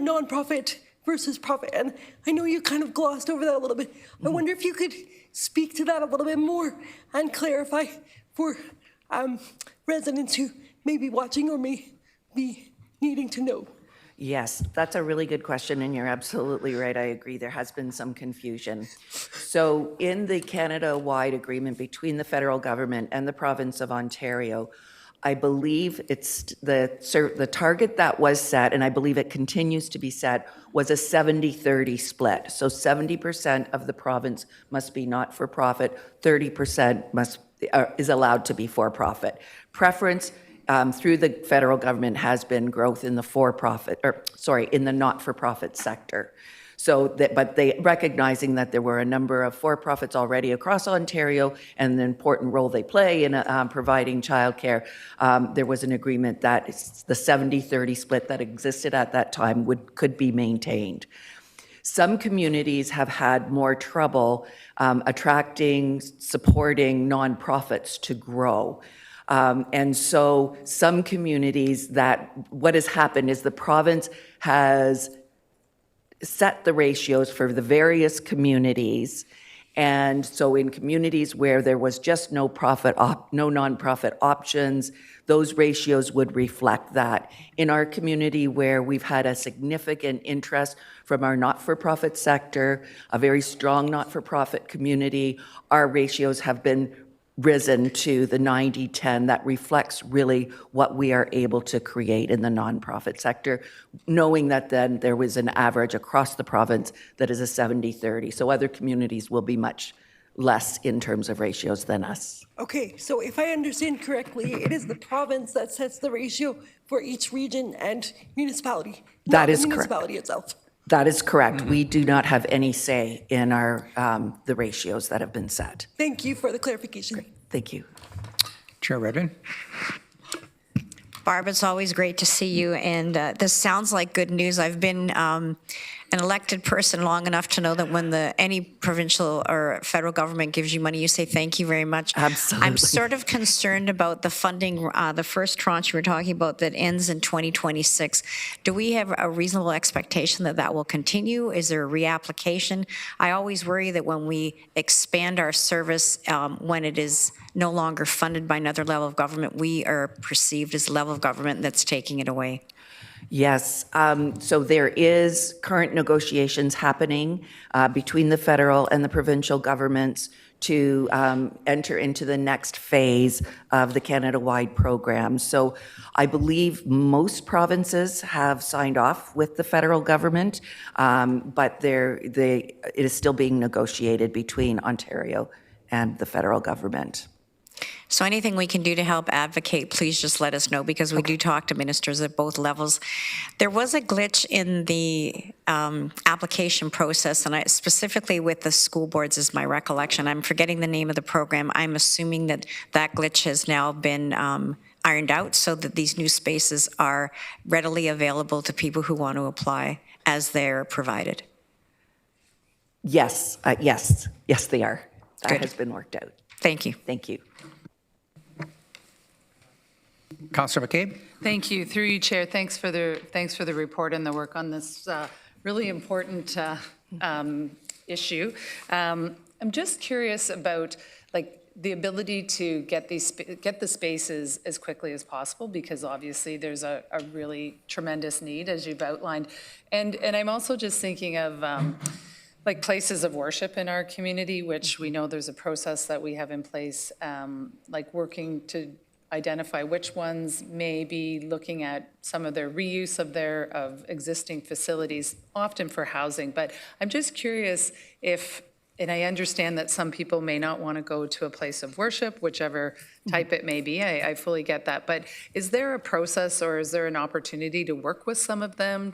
nonprofit versus profit. And I know you kind of glossed over that a little bit. I wonder if you could speak to that a little bit more and clarify for residents who may be watching or may be needing to know. Yes, that's a really good question, and you're absolutely right. I agree. There has been some confusion. So in the Canada-wide agreement between the federal government and the province of Ontario, I believe it's the target that was set, and I believe it continues to be set, was a 70-30 split. So 70% of the province must be not-for-profit, 30% is allowed to be for-profit. Preference through the federal government has been growth in the in the not-for-profit sector. So but they recognizing that there were a number of for-profits already across Ontario and the important role they play in providing childcare, there was an agreement that the 70-30 split that existed at that time could be maintained. Some communities have had more trouble attracting, supporting nonprofits to grow. And so some communities what has happened is the province has set the ratios for the various communities. And so in communities where there was just no nonprofit options, those ratios would reflect that. In our community where we've had a significant interest from our not-for-profit sector, a very strong not-for-profit community, our ratios have been risen to the 90-10 that reflects really what we are able to create in the nonprofit sector, knowing that then there was an average across the province that is a 70-30. So other communities will be much less in terms of ratios than us. Okay, so if I understand correctly, it is the province that sets the ratio for each region and municipality, That not is the correct. municipality itself. That is correct. We do not have any say in our the ratios that have been set. Thank you for the clarification. Thank you. Chair Redmond? Barb, it's always great to see you, and this sounds like good news. I've been an elected person long enough to know that when any provincial or federal government gives you money, you say thank you very much. Absolutely. I'm sort of concerned about the funding, the first tranche you were talking about that ends in 2026. Do we have a reasonable expectation that that will continue? Is there a reapplication? I always worry that when we expand our service, when it is no longer funded by another level of government, we are perceived as a level of government that's taking it away. Yes, so there is current negotiations happening between the federal and the provincial governments to enter into the next phase of the Canada-wide program. So I believe most provinces have signed off with the federal government, but it is still being negotiated between Ontario and the federal government. So anything we can do to help advocate, please just let us know, because we do talk to ministers at both levels. There was a glitch in the application process, and specifically with the school boards is my recollection. I'm forgetting the name of the program. I'm assuming that that glitch has now been ironed out so that these new spaces are readily available to people who want to apply as they're provided. Yes, yes, they are. That has been worked out. Thank you. Thank you. Councillor McCabe? Thank you. Through you, Chair. Thanks for the report and the work on this really important issue. I'm just curious about the ability to get the spaces as quickly as possible, because obviously there's a really tremendous need, as you've outlined. And I'm also just thinking of places of worship in our community, which we know there's a process that we have in place, working to identify which ones may be looking at some of their reuse of existing facilities, often for housing. But I'm just curious if, and I understand that some people may not want to go to a place of worship, whichever type it may be. I fully get that. But is there a process, or is there an opportunity to work with some of them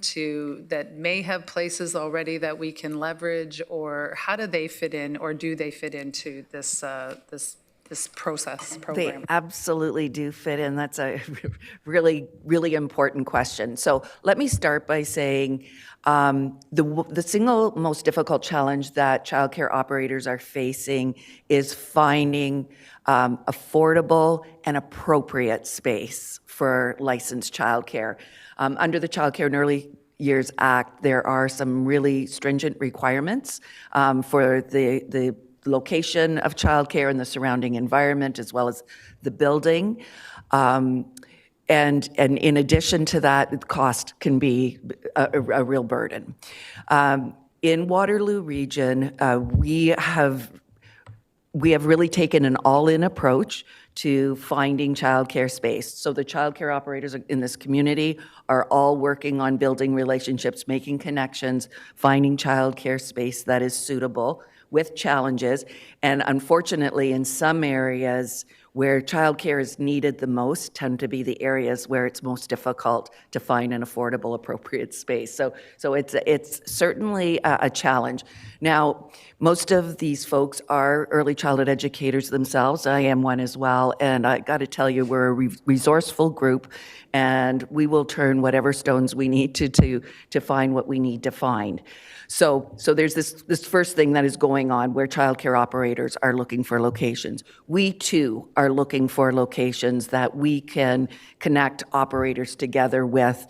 that may have places already that we can leverage, or how do they fit in, or do they fit into this program? They absolutely do fit in. That's a really, really important question. So let me start by saying the single most difficult challenge that childcare operators are facing is finding affordable and appropriate space for licensed childcare. Under the Childcare and Early Years Act, there are some really stringent requirements for the location of childcare and the surrounding environment, as well as the building. And in addition to that, the cost can be a real burden. In Waterloo region, we have really taken an all-in approach to finding childcare space. So the childcare operators in this community are all working on building relationships, making connections, finding childcare space that is suitable, with challenges. And unfortunately, in some areas where childcare is needed the most tend to be the areas where it's most difficult to find an affordable, appropriate space. So it's certainly a challenge. Now, most of these folks are early childhood educators themselves. I am one as well. And I got to tell you, we're a resourceful group, and we will turn whatever stones we need to find what we need to find. So there's this first thing that is going on where childcare operators are looking for locations. We too are looking for locations that we can connect operators together with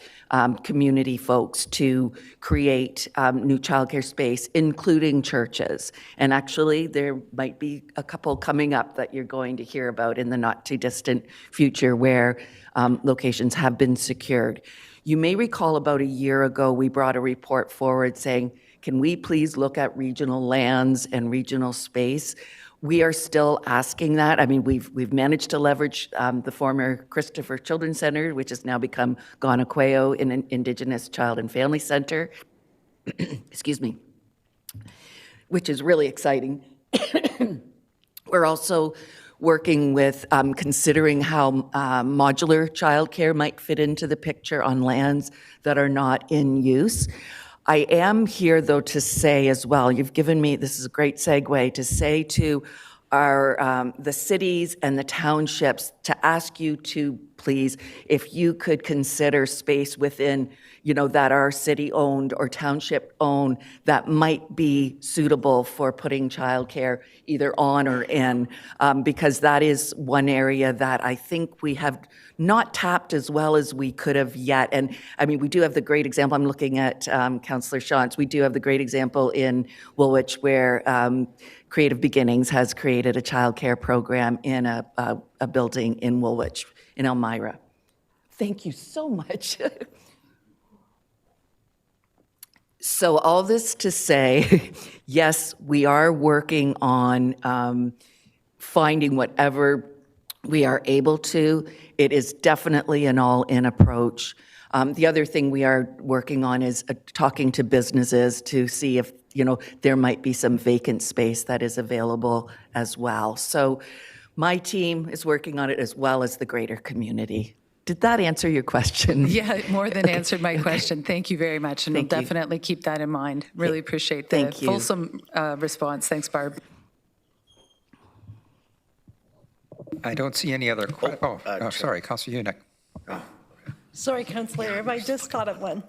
community folks to create new childcare space, including churches. And actually, there might be a couple coming up that you're going to hear about in the not too distant future where locations have been secured. You may recall about a year ago, we brought a report forward saying, can we please look at regional lands and regional space? We are still asking that. I mean, we've managed to leverage the former Christopher Children's Center, which has now become Gonaqueo Indigenous Child and Family Center. Excuse me, which is really exciting. We're also working with considering how modular childcare might fit into the picture on lands that are not in use. I am here, though, to say as well, you've given me, this is a great segue, to say to our the cities and the townships to ask you to please, if you could consider space within, that are city-owned or township-owned that might be suitable for putting childcare either on or in, because that is one area that I think we have not tapped as well as we could have yet. And I mean, we do have the great example, I'm looking at Councillor Shantz, we do have the great example in Woolwich where Creative Beginnings has created a childcare program in a building in Woolwich, in Elmira. Thank you so much. So all this to say, yes, we are working on finding whatever we are able to. It is definitely an all-in approach. The other thing we are working on is talking to businesses to see if, there might be some vacant space that is available as well. So my team is working on it as well as the greater community. Did that answer your question? Yeah, more than answered my question. Thank you very much, and we'll definitely keep that in mind. Really appreciate the fulsome response. Thanks, Barb. I don't see any other sorry, Councillor Unick. Sorry, Councillor, I just thought of one.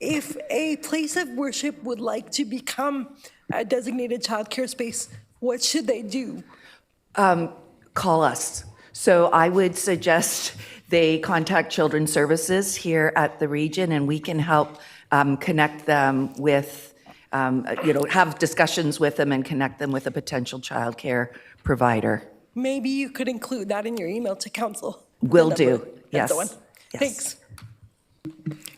If a place of worship would like to become a designated childcare space, what should they do? Call us. So I would suggest they contact Children's Services here at the region, and we can help connect them with, have discussions with them and connect them with a potential childcare provider. Maybe you could include that in your email to council. Will do, yes. Thanks.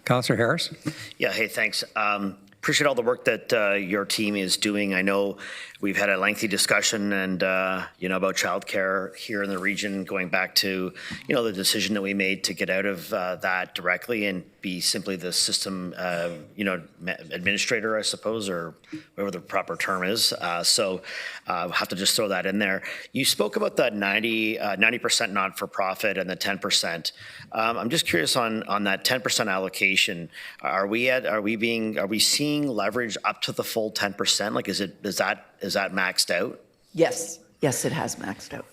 Councillor Harris? Yeah, hey, thanks. Appreciate all the work that your team is doing. I know we've had a lengthy discussion and, about childcare here in the region, going back to, the decision that we made to get out of that directly and be simply the system, administrator, I suppose, or whatever the proper term is. So I'll have to just throw that in there. You spoke about that 90% not-for-profit and the 10%. I'm just curious on that 10% allocation. Are we seeing leverage up to the full 10%? Like, is that maxed out? Yes, it has maxed out.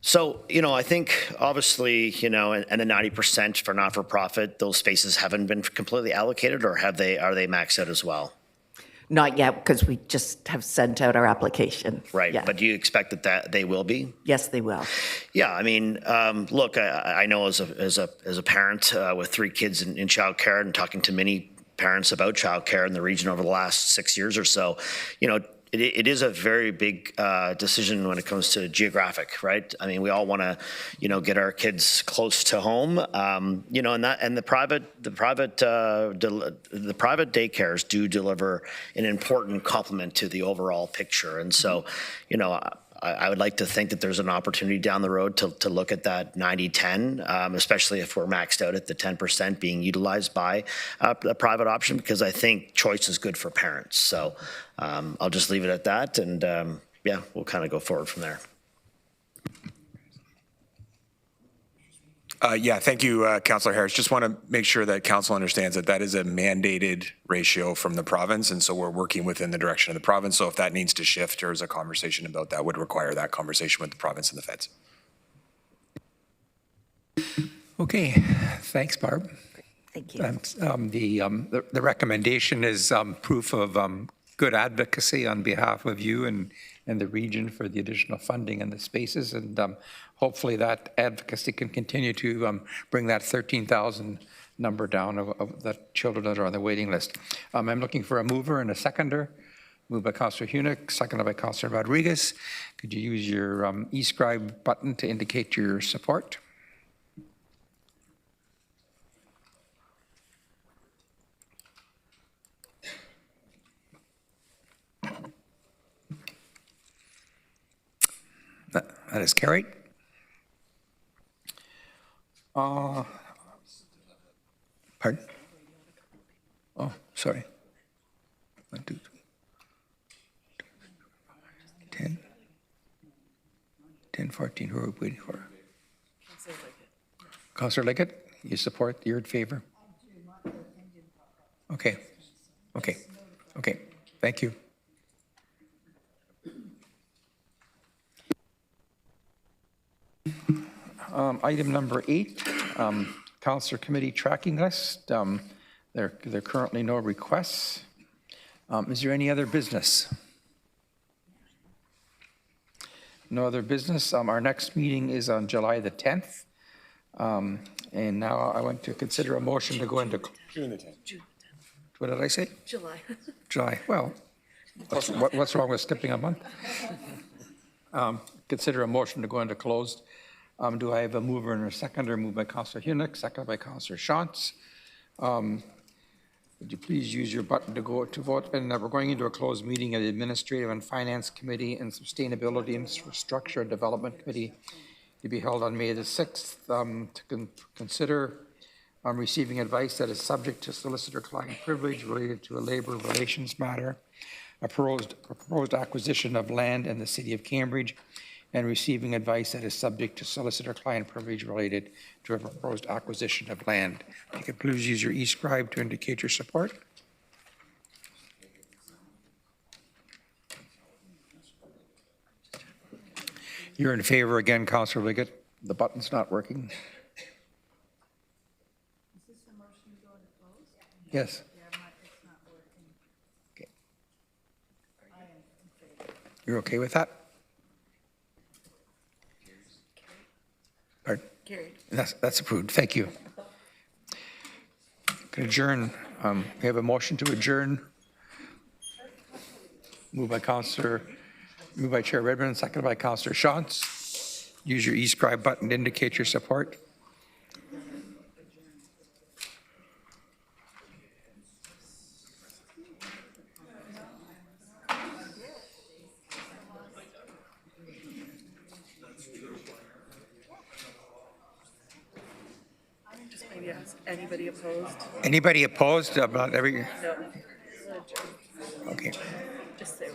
So, I think obviously, and the 90% for not-for-profit, those spaces haven't been completely allocated, or are they maxed out as well? Not yet, because we just have sent out our application. Right, yeah. But do you expect that they will be? Yes, they will. Yeah, I mean, look, I know as a parent with 3 kids in childcare and talking to many parents about childcare in the region over the last 6 years or so, it is a very big decision when it comes to geographic, right? I mean, we all want to, get our kids close to home, and the private daycares do deliver an important complement to the overall picture, and so, I would like to think that there's an opportunity down the road to look at that 90-10, especially if we're maxed out at the 10% being utilized by a private option, because I think choice is good for parents. So I'll just leave it at that, and we'll kind of go forward from there. Thank you, Councillor Harris. Just want to make sure that council understands that is a mandated ratio from the province, and so we're working within the direction of the province. So if that needs to shift, or is a conversation about that, would require that conversation with the province and the feds. Okay, thanks, Barb. Thank you. The recommendation is proof of good advocacy on behalf of you and the region for the additional funding and the spaces, and hopefully that advocacy can continue to bring that 13,000 number down of the children that are on the waiting list. I'm looking for a mover and a seconder. Moved by Councillor Hunick, seconded by Councillor Rodriguez. Could you use your e-scribe button to indicate your support? That is carried. Pardon? Oh, sorry. 1, 2, 3. 10. 10, 14, who are we waiting for? Councillor Liggett, you support, you're in favor? Okay, okay, okay, thank you. Item number 8, Councillor Committee Tracking List. There are currently no requests. Is there any other business? No other business. Our next meeting is on July the 10th. And now I want to consider a motion to go into. June the 10th. What did I say? July. July. Well, what's wrong with skipping a month? Consider a motion to go into closed. Do I have a mover and a seconder? Moved by Councillor Hunick, seconded by Councillor Shantz. Would you please use your button to go to vote? And we're going into a closed meeting of the Administrative and Finance Committee and Sustainability Infrastructure and Development Committee to be held on May the 6th to consider receiving advice that is subject to solicitor-client privilege related to a labor relations matter, a proposed acquisition of land in the city of Cambridge, and receiving advice that is subject to solicitor-client privilege related to a proposed acquisition of land. If you could please use your e-scribe to indicate your support. You're in favor again, Councillor Liggett. The button's not working. Is this the motion to go into close? Yes. It's not working. Okay. I am in favor. You're okay with that? Pardon? Carried. That's approved. Thank you. Can adjourn. We have a motion to adjourn. Moved by Chair Redmond, seconded by Councillor Shantz. Use your e-scribe button to indicate your support. Anybody opposed? Anybody opposed? About every. No. Okay. Just say